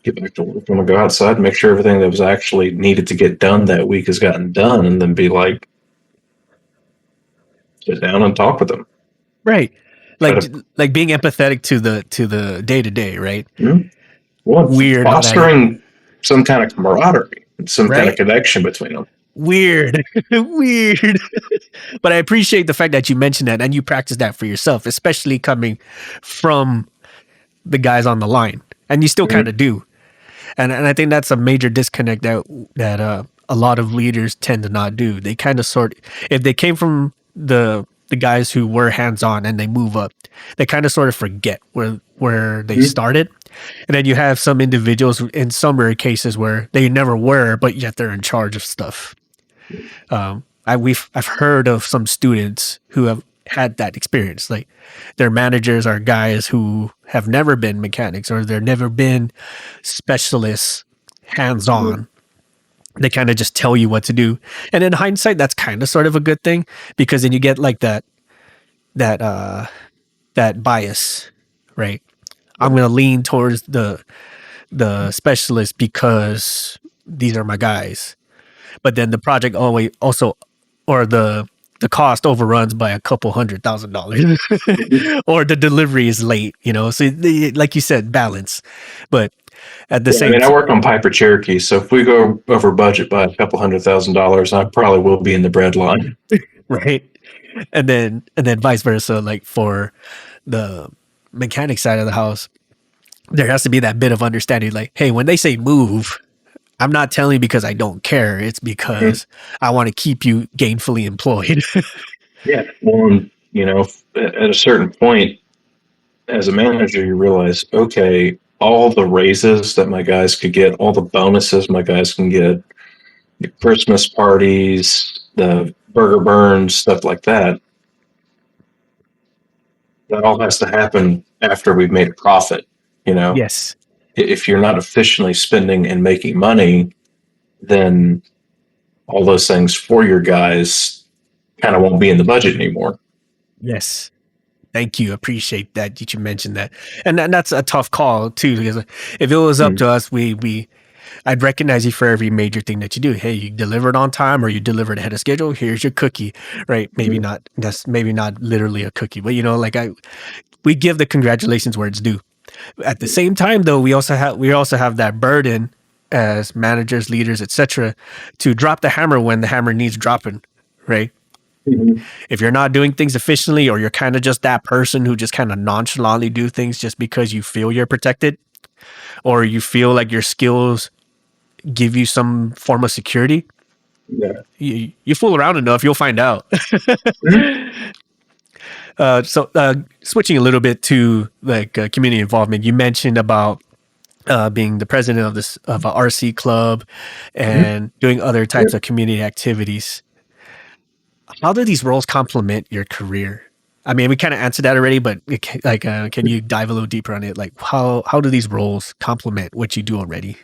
S2: get back to work. I'm going to go outside and make sure everything that was actually needed to get done that week has gotten done, and then be like, sit down and talk with them.
S1: Right. Like being empathetic to the day to day, right?
S2: Mm-hmm. Well,
S1: weird.
S2: Fostering some kind of camaraderie, some kind of connection between them.
S1: Weird. But I appreciate the fact that you mentioned that and you practice that for yourself, especially coming from the guys on the line. And you still kind of do. And I think that's a major disconnect that a lot of leaders tend to not do. They kind of if they came from the guys who were hands-on and they move up, they kind of sort of forget where they started. And then you have some individuals in some rare cases where they never were, but yet they're in charge of stuff. I've heard of some students who have had that experience. Like their managers are guys who have never been mechanics or they've never been specialists hands-on. They kind of just tell you what to do. And in hindsight, that's kind of sort of a good thing because then you get like that bias, right? I'm going to lean towards the specialist because these are my guys. But then the project or the cost overruns by a couple $100,000 or the delivery is late, so like you said, balance. But at the same
S2: time, I work on Piper Cherokee, so if we go over budget by a couple $100,000, I probably will be in the bread line.
S1: Right. And then vice versa, like for the mechanic side of the house, there has to be that bit of understanding, like, hey, when they say move, I'm not telling you because I don't care. It's because I want to keep you gainfully employed.
S2: Yeah. Well, at a certain point, as a manager, you realize, okay, all the raises that my guys could get, all the bonuses my guys can get, the Christmas parties, the burger burns, stuff like that, that all has to happen after we've made a profit,
S1: Yes.
S2: If you're not efficiently spending and making money, then all those things for your guys kind of won't be in the budget anymore.
S1: Yes. Thank you. Appreciate that you mentioned that. And that's a tough call too, because if it was up to us, I'd recognize you for every major thing that you do. Hey, you delivered on time or you delivered ahead of schedule. Here's your cookie, right? Maybe not. That's maybe not literally a cookie, but we give the congratulations where it's due. At the same time, though, we also have that burden as managers, leaders, etc., to drop the hammer when the hammer needs dropping, right? Mm-hmm. If you're not doing things efficiently, or you're kind of just that person who just kind of nonchalantly do things just because you feel you're protected, or you feel like your skills give you some form of security, you fool around enough, you'll find out. Mm-hmm. So switching a little bit to community involvement, you mentioned about being the president of a RC club and doing other types of community activities. How do these roles complement your career? I mean, we kind of answered that already, but can you dive a little deeper on it? Like how do these roles complement what you do already?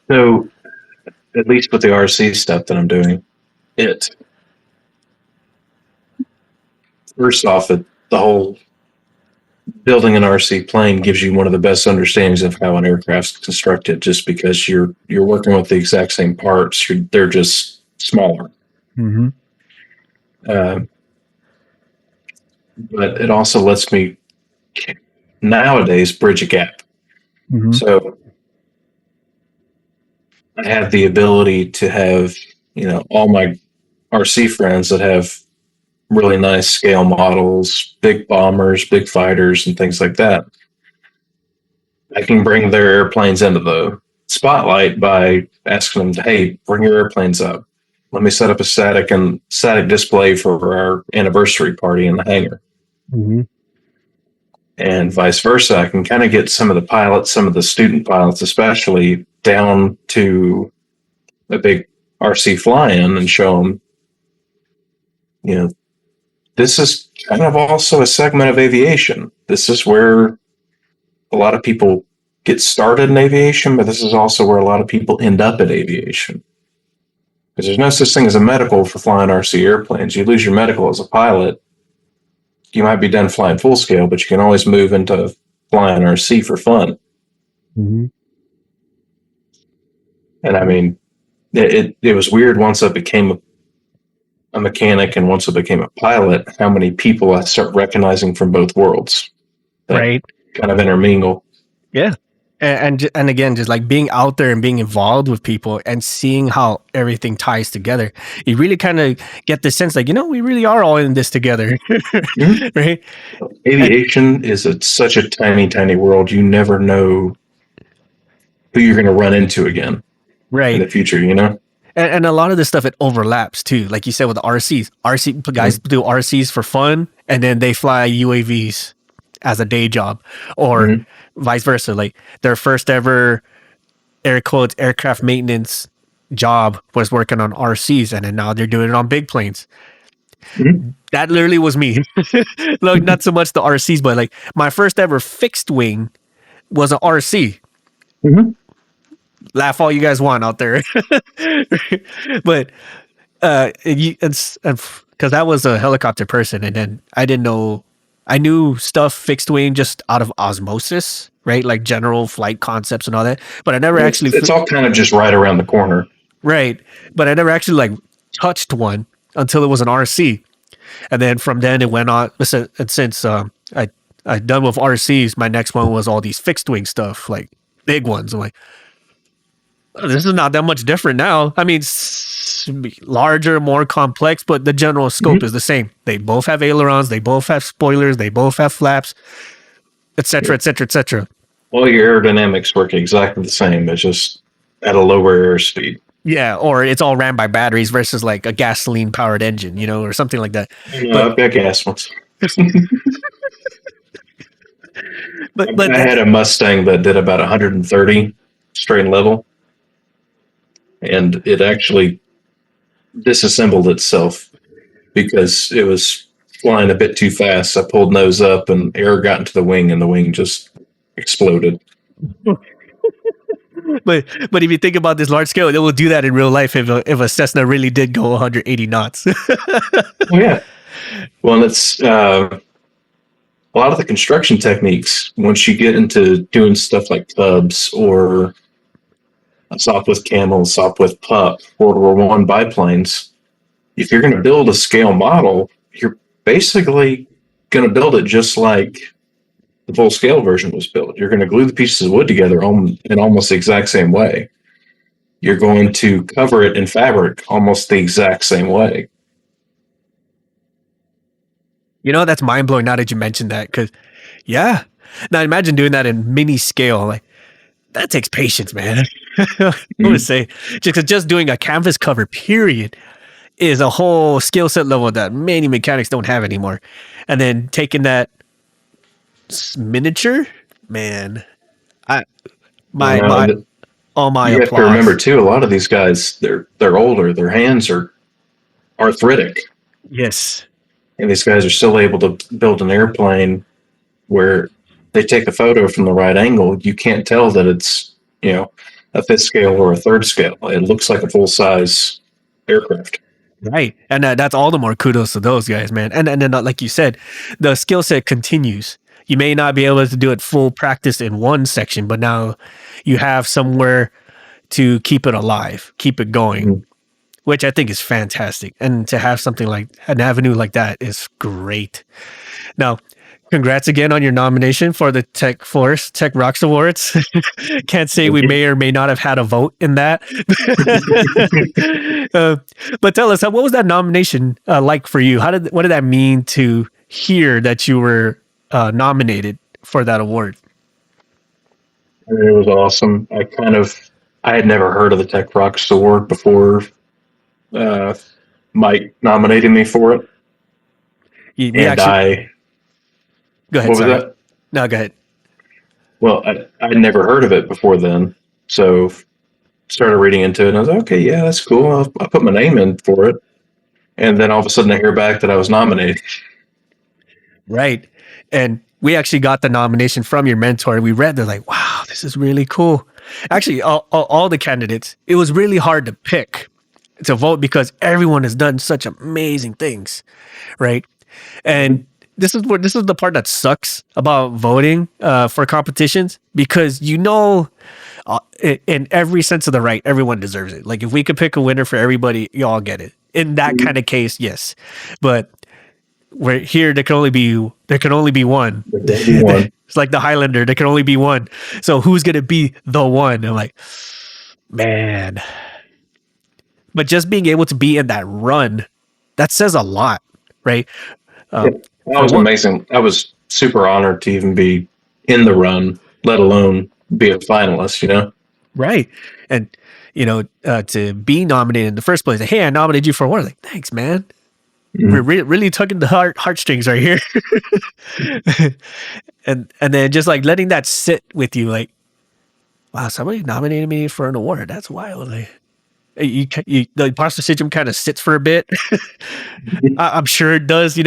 S2: So, at least with the RC stuff that I'm doing, first off, the whole building an RC plane gives you one of the best understandings of how an aircraft's constructed, just because you're working with the exact same parts. They're just smaller. Mm-hmm. But it also lets me nowadays bridge a gap. Mm-hmm. So I have the ability to have, all my RC friends that have really nice scale models, big bombers, big fighters, and things like that. I can bring their airplanes into the spotlight by asking them, hey, bring your airplanes up. let me set up a static display for our anniversary party in the hangar.
S1: Mm-hmm.
S2: And vice versa. I can kind of get some of the pilots, some of the student pilots especially, down to a big RC fly-in and show them, this is kind of also a segment of aviation. This is where a lot of people get started in aviation, but this is also where a lot of people end up in aviation. Because there's no such thing as a medical for flying RC airplanes. You lose your medical as a pilot, you might be done flying full scale, but you can always move into flying RC for fun.
S1: Mm-hmm.
S2: And I mean, it was weird once I became a mechanic and once I became a pilot, how many people I start recognizing from both worlds.
S1: Right.
S2: Kind of intermingle.
S1: Yeah. And again, just like being out there and being involved with people and seeing how everything ties together, you really kind of get the sense like, we really are all in this together. Mm-hmm. Right.
S2: Aviation is such a tiny, tiny world. You never know who you're going to run into again.
S1: Right.
S2: In the future,
S1: And a lot of this stuff, it overlaps too. Like you said with the RCs. RC guys do RCs for fun, and then they fly UAVs as a day job, or vice versa. Like their first ever air quotes aircraft maintenance job was working on RCs, and then now they're doing it on big planes. Mm-hmm. That literally was me. Like not so much the RCs, but like my first ever fixed wing was an RC. Mm-hmm. Laugh all you guys want out there. But it's because I was a helicopter person, and then I knew stuff fixed wing just out of osmosis, right? Like general flight concepts and all that. But I never
S2: it's all kind of just right around the corner.
S1: Right. But I never actually like touched one until it was an RC. And then from then it went on. And since I done with RCs, my next one was all these fixed wing stuff, like big ones. I'm like, this is not that much different now. I mean, larger, more complex, but the general scope is the same. They both have ailerons, they both have spoilers, they both have flaps, etc., etc., etc.
S2: All your aerodynamics work exactly the same. It's just at a lower airspeed.
S1: Yeah, or it's all ran by batteries versus like a gasoline-powered engine, or something like that.
S2: I've got gas ones.
S1: but
S2: I had a Mustang that did about 130 straight and level. And it actually disassembled itself because it was flying a bit too fast. I pulled nose up and air got into the wing and the wing just exploded.
S1: But if you think about this large scale, it will do that in real life if a Cessna really did go 180 knots.
S2: Oh, yeah. Well, and it's a lot of the construction techniques, once you get into doing stuff like tubs or Sopwith Camels, Sopwith Pup, World War I biplanes, if you're going to build a scale model, you're basically going to build it just like the full scale version was built. You're going to glue the pieces of wood together in almost the exact same way. You're going to cover it in fabric almost the exact same way.
S1: That's mind-blowing now that you mentioned that, because, yeah. Now imagine doing that in mini scale. Like, that takes patience, man. I would say just doing a canvas cover, period, is a whole skill set level that many mechanics don't have anymore. And then taking that miniature, man, my
S2: you
S1: applause.
S2: have to remember too, a lot of these guys, they're older, their hands are arthritic.
S1: Yes.
S2: And these guys are still able to build an airplane where they take a photo from the right angle. You can't tell that it's, a fifth scale or a third scale. It looks like a full size aircraft.
S1: Right. And that's all the more kudos to those guys, man. And then, like you said, the skill set continues. You may not be able to do it full practice in one section, but now you have somewhere to keep it alive, keep it going, which I think is fantastic. And to have something like an avenue like that is great. Now, congrats again on your nomination for the Tech Rocks Awards. Can't say we may or may not have had a vote in that. But tell us, what was that nomination like for you? What did that mean to hear that you were nominated for that award?
S2: It was awesome. I had never heard of the Tech Rocks Award before Mike nominated me for it.
S1: We actually, go ahead.
S2: What
S1: Sorry.
S2: was that?
S1: No, go ahead.
S2: Well, I'd never heard of it before then. So started reading into it and I was like, okay, yeah, that's cool. I'll put my name in for it. And then all of a sudden I hear back that I was nominated.
S1: Right. And we actually got the nomination from your mentor. And we read, they're like, wow, this is really cool. Actually, all the candidates, it was really hard to pick to vote because everyone has done such amazing things. Right. And this is the part that sucks about voting for competitions, because in every sense of the right, everyone deserves it. Like if we could pick a winner for everybody, you all get it. In that kind of case, yes. But we're here, there can only be one. It's like the Highlander, there can only be one. So who's gonna be the one? I'm like, man. But just being able to be in that run, that says a lot, right?
S2: That was amazing. I was super honored to even be in the run, let alone be a finalist, you know?
S1: Right. And, to be nominated in the first place, hey, I nominated you for one. Like, thanks, man. We're really tugging the heartstrings right here. and then just like letting that sit with you, like, wow, somebody nominated me for an award. That's wild. Like, the imposter syndrome kind of sits for a bit. I'm sure it does,
S2: It's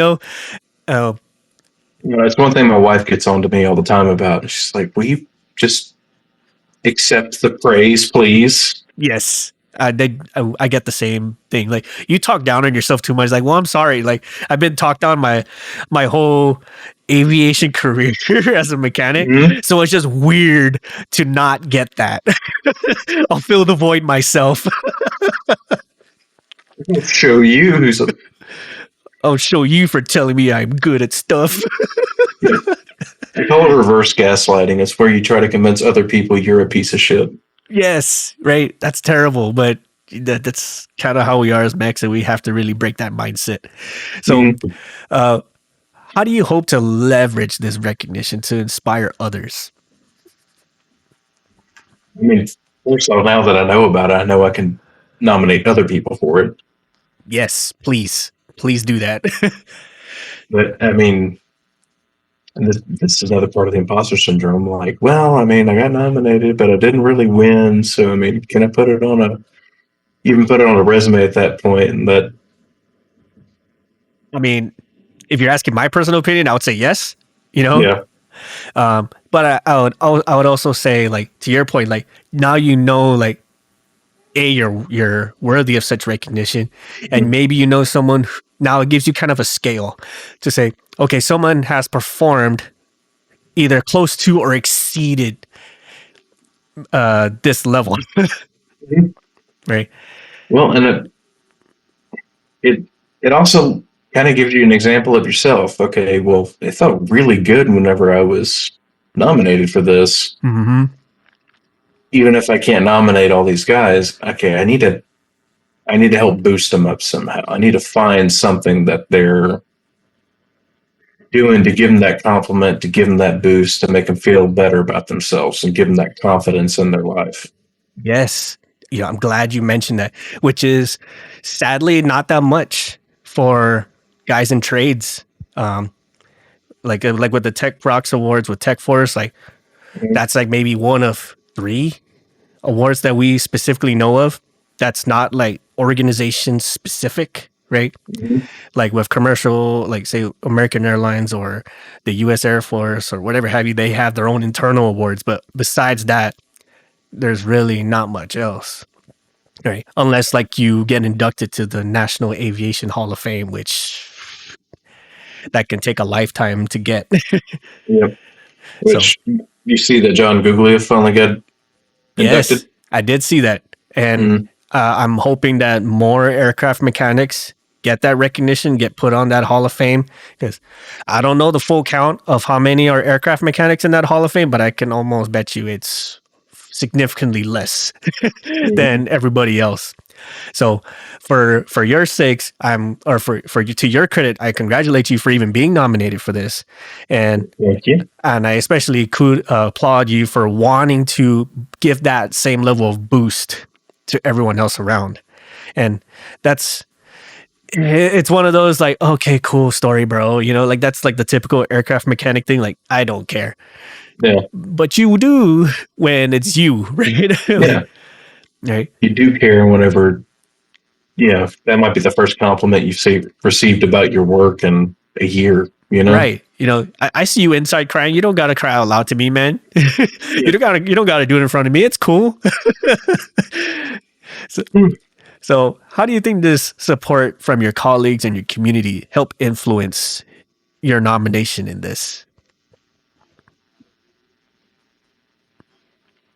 S2: one thing my wife gets on to me all the time about. She's like, will you just accept the praise, please?
S1: Yes. I get the same thing. Like, you talk down on yourself too much. Like, well, I'm sorry. Like, I've been talked down my whole aviation career as a mechanic. So it's just weird to not get that. I'll fill the void myself.
S2: I'll show you
S1: I'll show you for telling me I'm good at stuff.
S2: I call it reverse gaslighting. It's where you try to convince other people you're a piece of shit.
S1: Yes, right. That's terrible, but that's kind of how we are as mechs, and we have to really break that mindset. So, how do you hope to leverage this recognition to inspire others?
S2: I mean, first of all, now that I know about it, I know I can nominate other people for it.
S1: Yes, please do that.
S2: But I mean, and this is another part of the imposter syndrome. Like, well, I mean, I got nominated, but I didn't really win. So, I mean, can I put it on a resume at that point? And that,
S1: I mean, if you're asking my personal opinion, I would say yes.
S2: Yeah.
S1: But I would also say, like, to your point, like, now like, you're worthy of such recognition, and maybe someone. Now it gives you kind of a scale to say, okay, someone has performed either close to or exceeded this level, right?
S2: Well, and it also kind of gives you an example of yourself. Okay, well, it felt really good whenever I was nominated for this.
S1: Mm-hmm.
S2: Even if I can't nominate all these guys, okay, I need to help boost them up somehow. I need to find something that they're doing to give them that compliment, to give them that boost, to make them feel better about themselves and give them that confidence in their life.
S1: Yes. I'm glad you mentioned that, which is sadly not that much for guys in trades. Like with the Tech Rocks Awards with Tech Force, like that's like maybe one of 3 awards that we specifically know of. That's not like organization specific, right? Like with commercial, like say American Airlines or the U.S. Air Force or whatever have you, they have their own internal awards. But besides that, there's really not much else, right? Unless like you get inducted to the National Aviation Hall of Fame, which that can take a lifetime to get.
S2: Yep. Which you see that John Guglia finally got inducted?
S1: Yes, I did see that. And I'm hoping that more aircraft mechanics get that recognition, get put on that Hall of Fame, because I don't know the full count of how many are aircraft mechanics in that Hall of Fame, but I can almost bet you it's significantly less than everybody else. So for your sakes, to your credit, I congratulate you for even being nominated for this. And
S2: thank you.
S1: And I especially could applaud you for wanting to give that same level of boost to everyone else around. And it's one of those like, okay, cool story, bro. Like that's like the typical aircraft mechanic thing. Like, I don't care.
S2: Yeah.
S1: But you do when it's you, right?
S2: Yeah.
S1: Right.
S2: You do care whenever, that might be the first compliment you've received about your work in a year,
S1: Right. I see you inside crying. You don't gotta cry out loud to me, man. You don't gotta do it in front of me. It's cool. So how do you think this support from your colleagues and your community help influence your nomination in this?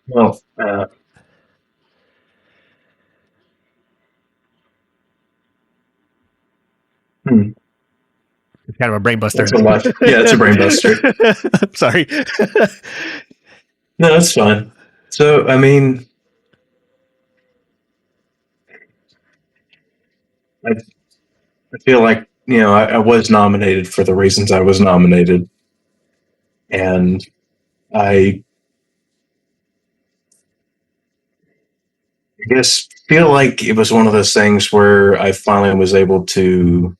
S2: Well,
S1: It's kind of a brain buster.
S2: that's a lot. Yeah, it's a brain buster.
S1: Sorry.
S2: No, that's fine. So, I mean, I feel like, I was nominated for the reasons I was nominated. And I guess feel like it was one of those things where I finally was able to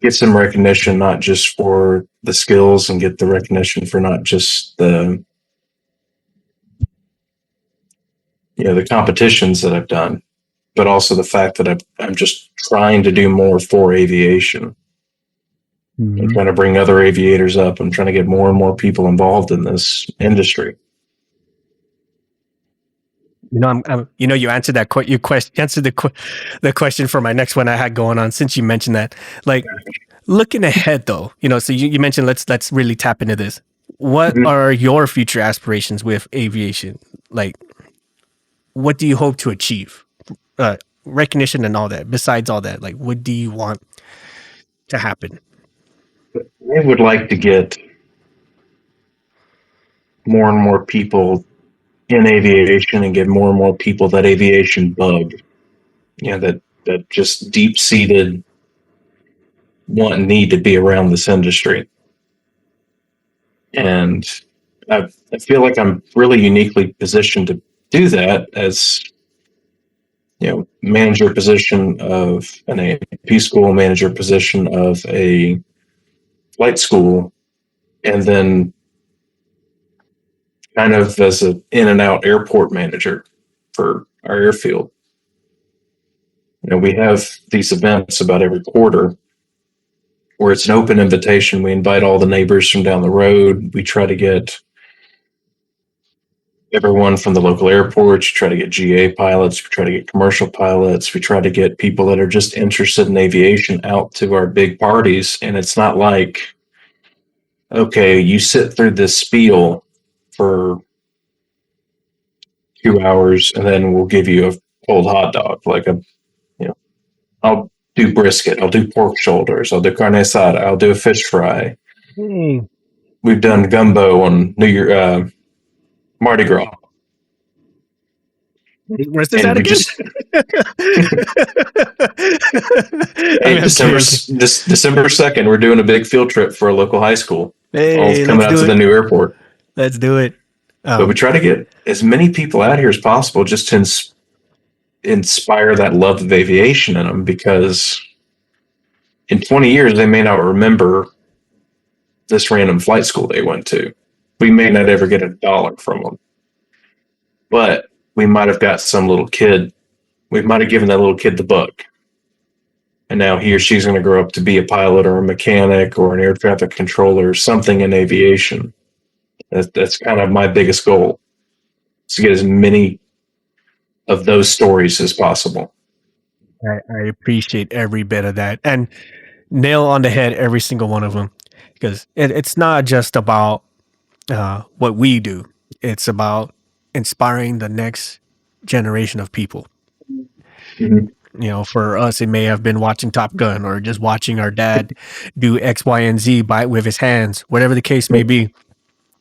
S2: get some recognition, not just for the skills, and get the recognition for not just the competitions that I've done, but also the fact that I'm just trying to do more for aviation. I'm trying to bring other aviators up. I'm trying to get more and more people involved in this industry.
S1: You answered that. You answered the question for my next one I had going on. Since you mentioned that, like looking ahead, though, so you mentioned let's really tap into this. What are your future aspirations with aviation? Like, what do you hope to achieve? Recognition and all that. Besides all that, like, what do you want to happen?
S2: I would like to get more and more people in aviation and get more and more people that aviation bug. That just deep-seated want and need to be around this industry. And I feel like I'm really uniquely positioned to do that as, manager position of an A&P school, manager position of a flight school, and then kind of as an in and out airport manager for our airfield. We have these events about every quarter where it's an open invitation. We invite all the neighbors from down the road. We try to get everyone from the local airports, try to get GA pilots, we try to get commercial pilots, we try to get people that are just interested in aviation out to our big parties. And it's not like, okay, you sit through this spiel for 2 hours and then we'll give you a cold hot dog. Like I'll do brisket, I'll do pork shoulders, I'll do carne asada, I'll do a fish fry. We've done gumbo on New Year, Mardi Gras.
S1: Where's this at again?
S2: December 2nd, we're doing a big field trip for a local high school.
S1: Hey,
S2: coming out to the new airport.
S1: Let's do it.
S2: But we try to get as many people out here as possible just to inspire that love of aviation in them, because in 20 years, they may not remember this random flight school they went to. We may not ever get $1 from them, but we might have got some little kid. We might have given that little kid the book. And now he or she's going to grow up to be a pilot or a mechanic or an air traffic controller or something in aviation. That's kind of my biggest goal, is to get as many of those stories as possible.
S1: I appreciate every bit of that, and nail on the head every single one of them, because it's not just about what we do. It's about inspiring the next generation of people. For us, it may have been watching Top Gun or just watching our dad do X, Y, and Z with his hands, whatever the case may be.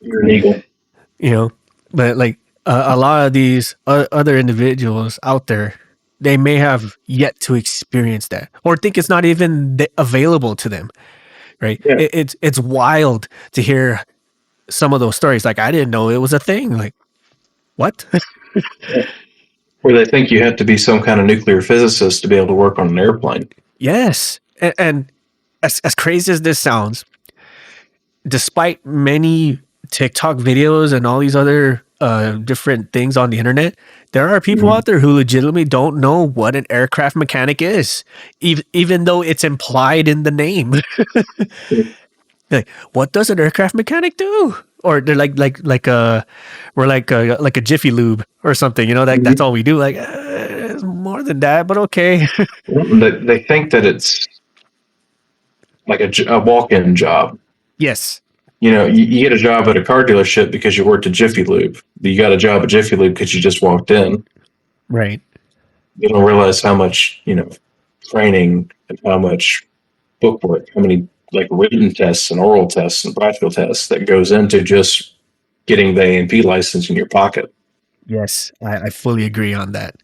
S2: You're an eagle.
S1: But like a lot of these other individuals out there, they may have yet to experience that or think it's not even available to them. Right. Yeah. It's wild to hear some of those stories. Like, I didn't know it was a thing. Like, what?
S2: Where they think you have to be some kind of nuclear physicist to be able to work on an airplane.
S1: Yes. And as crazy as this sounds, despite many TikTok videos and all these other different things on the internet, there are people out there who legitimately don't know what an aircraft mechanic is, even though it's implied in the name. Like, what does an aircraft mechanic do? Or they're we're like a Jiffy Lube or something, you know, that's all we do. Like, it's more than that, but okay.
S2: They think that it's like a walk-in job.
S1: Yes.
S2: You know, you get a job at a car dealership because you worked at Jiffy Lube. You got a job at Jiffy Lube because you just walked in.
S1: Right.
S2: You don't realize how much, training and how much bookwork, how many like written tests and oral tests and practical tests that goes into just getting the A&P license in your pocket.
S1: Yes, I fully agree on that.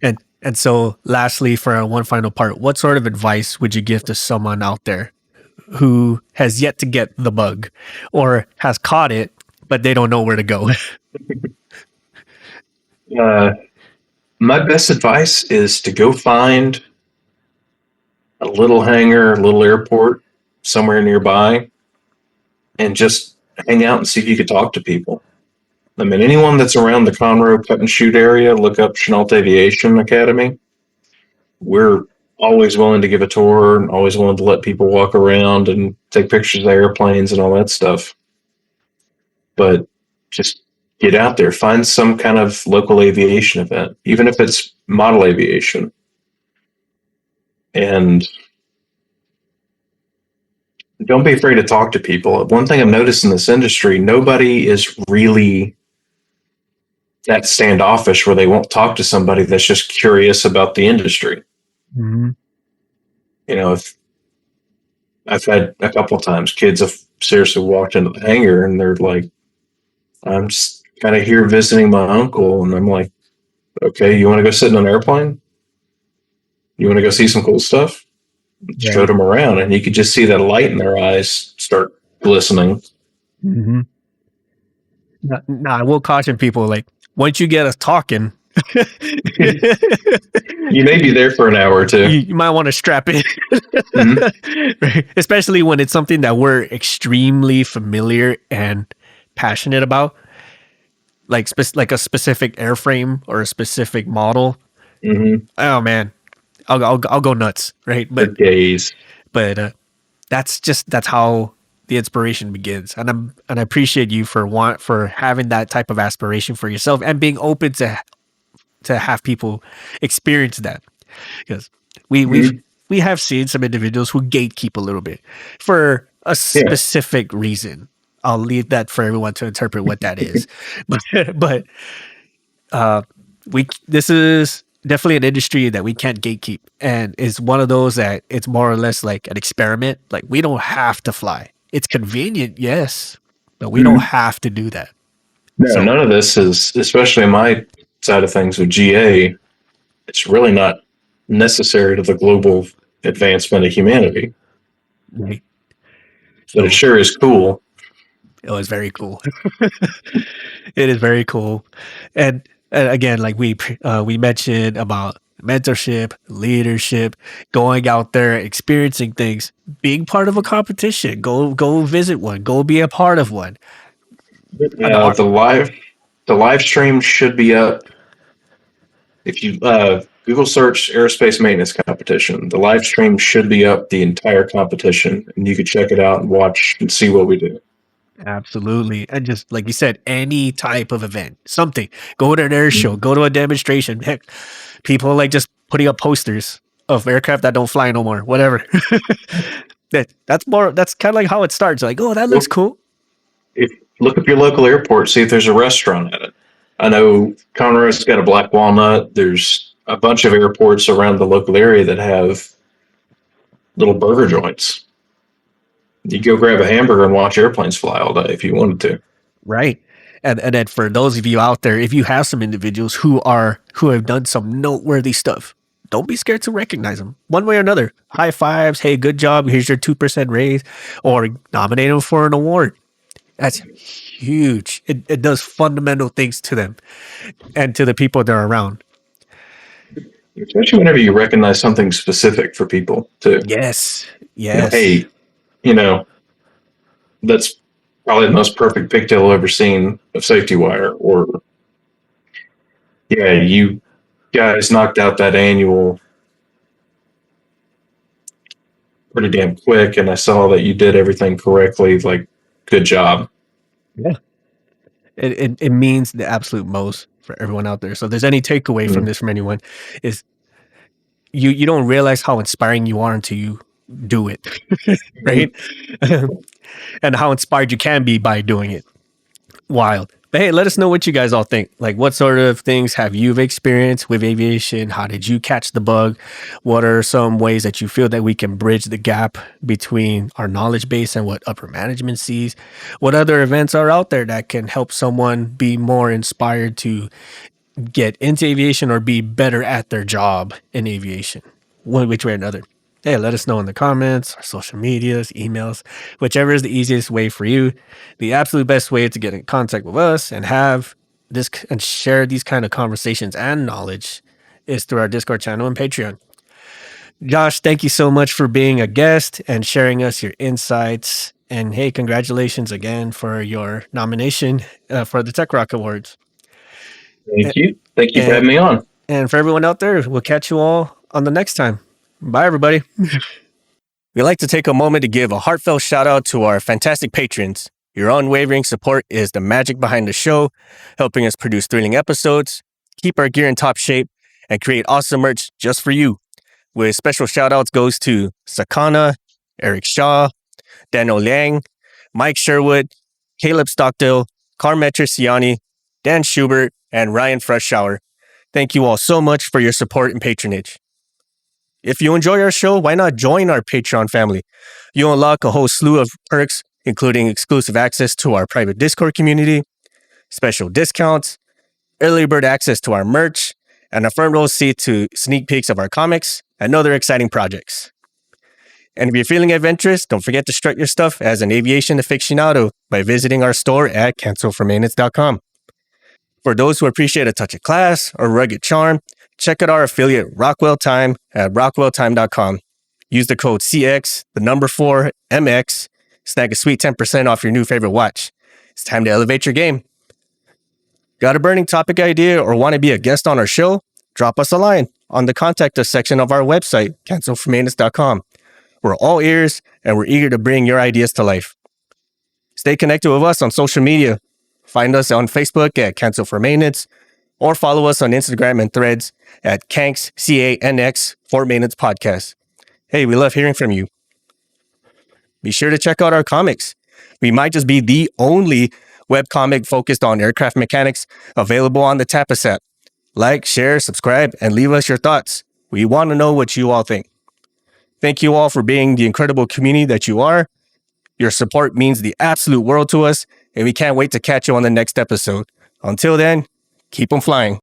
S1: And so lastly, for our one final part, what sort of advice would you give to someone out there who has yet to get the bug or has caught it, but they don't know where to go?
S2: My best advice is to go find a little hangar, a little airport somewhere nearby and just hang out and see if you could talk to people. I mean, anyone that's around the Conroe cut and shoot area, look up Chennault Aviation Academy. We're always willing to give a tour and always willing to let people walk around and take pictures of airplanes and all that stuff. But just get out there, find some kind of local aviation event, even if it's model aviation. And don't be afraid to talk to people. One thing I've noticed in this industry, nobody is really that standoffish where they won't talk to somebody that's just curious about the industry.
S1: Mm-hmm.
S2: If I've had a couple of times kids have seriously walked into the hangar and they're like, I'm just kind of here visiting my uncle. And I'm like, okay, you want to go sit in an airplane? You want to go see some cool stuff? Showed them around, and you could just see that light in their eyes start glistening.
S1: Mm-hmm. No, I will caution people, like, once you get us talking,
S2: you may be there for an hour or two.
S1: You might want to strap in. Right? Especially when it's something that we're extremely familiar and passionate about, like a specific airframe or a specific model.
S2: Mm-hmm.
S1: Oh man, I'll go nuts, right?
S2: But days.
S1: But that's how the inspiration begins, and I appreciate you for having that type of aspiration for yourself and being open to have people experience that, because we have seen some individuals who gatekeep a little bit for a specific reason. I'll leave that for everyone to interpret what that is. but this is definitely an industry that we can't gatekeep, and it's one of those that it's more or less like an experiment. Like, we don't have to fly. It's convenient, yes, but we don't have to do that.
S2: No, so, none of this is, especially my side of things with GA, it's really not necessary to the global advancement of humanity.
S1: Right.
S2: But it sure is cool.
S1: It was very cool. It is very cool. And again, like we mentioned about mentorship, leadership, going out there, experiencing things, being part of a competition, go visit one, go be a part of one.
S2: The live stream should be up. If you Google search aerospace maintenance competition, the live stream should be up, the entire competition, and you can check it out and watch and see what we do.
S1: Absolutely. And just like you said, any type of event, something, go to an air show, go to a demonstration. Heck, people like just putting up posters of aircraft that don't fly no more, whatever. That's kind of like how it starts. Like, oh, that looks cool.
S2: Look up your local airport, see if there's a restaurant at it. I know Conroe's got a Black Walnut. There's a bunch of airports around the local area that have little burger joints. You go grab a hamburger and watch airplanes fly all day if you wanted to.
S1: Right. And then for those of you out there, if you have some individuals who have done some noteworthy stuff, don't be scared to recognize them one way or another. High fives. Hey, good job. Here's your 2% raise, or nominate them for an award. That's huge. It does fundamental things to them and to the people they're around.
S2: Especially whenever you recognize something specific for people too.
S1: Yes.
S2: Hey, that's probably the most perfect pigtail I've ever seen of safety wire. Or, yeah, you guys knocked out that annual pretty damn quick, and I saw that you did everything correctly. Like, good job.
S1: Yeah. It means the absolute most for everyone out there. So if there's any takeaway from this from anyone, is you don't realize how inspiring you are until you do it, right? And how inspired you can be by doing it. Wild. But hey, let us know what you guys all think. Like, what sort of things have you experienced with aviation? How did you catch the bug? What are some ways that you feel that we can bridge the gap between our knowledge base and what upper management sees? What other events are out there that can help someone be more inspired to get into aviation or be better at their job in aviation, one which way or another? Hey, let us know in the comments, our social medias, emails, whichever is the easiest way for you. The absolute best way to get in contact with us and have this and share these kind of conversations and knowledge is through our Discord channel and Patreon. Josh, thank you so much for being a guest and sharing us your insights. And hey, congratulations again for your nomination for the Tech Rock Awards.
S2: Thank you. Thank you for having me on.
S1: And for everyone out there, we'll catch you all on the next time. Bye, everybody. We'd like to take a moment to give a heartfelt shout out to our fantastic patrons. Your unwavering support is the magic behind the show, helping us produce thrilling episodes, keep our gear in top shape, and create awesome merch just for you. With special shout outs goes to SaKonna, Eric Shaw, Daniel Liang, Mike Sherwood, Caleb Stockdale, Carm M, Dan Schubert, and Ryan Freshour. Thank you all so much for your support and patronage. If you enjoy our show, why not join our Patreon family? You'll unlock a whole slew of perks, including exclusive access to our private Discord community, special discounts, early bird access to our merch, and a front row seat to sneak peeks of our comics and other exciting projects. And if you're feeling adventurous, don't forget to strut your stuff as an aviation aficionado by visiting our store at cancelformaintenance.com. For those who appreciate a touch of class or rugged charm, check out our affiliate Rockwell Time at rockwelltime.com. Use the code CX, the number 4, MX, snag a sweet 10% off your new favorite watch. It's time to elevate your game. Got a burning topic idea or want to be a guest on our show? Drop us a line on the contact us section of our website, cancelformaintenance.com. We're all ears and we're eager to bring your ideas to life. Stay connected with us on social media. Find us on Facebook at Cancel for Maintenance, or follow us on Instagram and Threads at Canx, CANX, for Maintenance Podcast. Hey, we love hearing from you. Be sure to check out our comics. We might just be the only webcomic focused on aircraft mechanics available on the Tapas app. Like, share, subscribe, and leave us your thoughts. We want to know what you all think. Thank you all for being the incredible community that you are. Your support means the absolute world to us, and we can't wait to catch you on the next episode. Until then, keep them flying.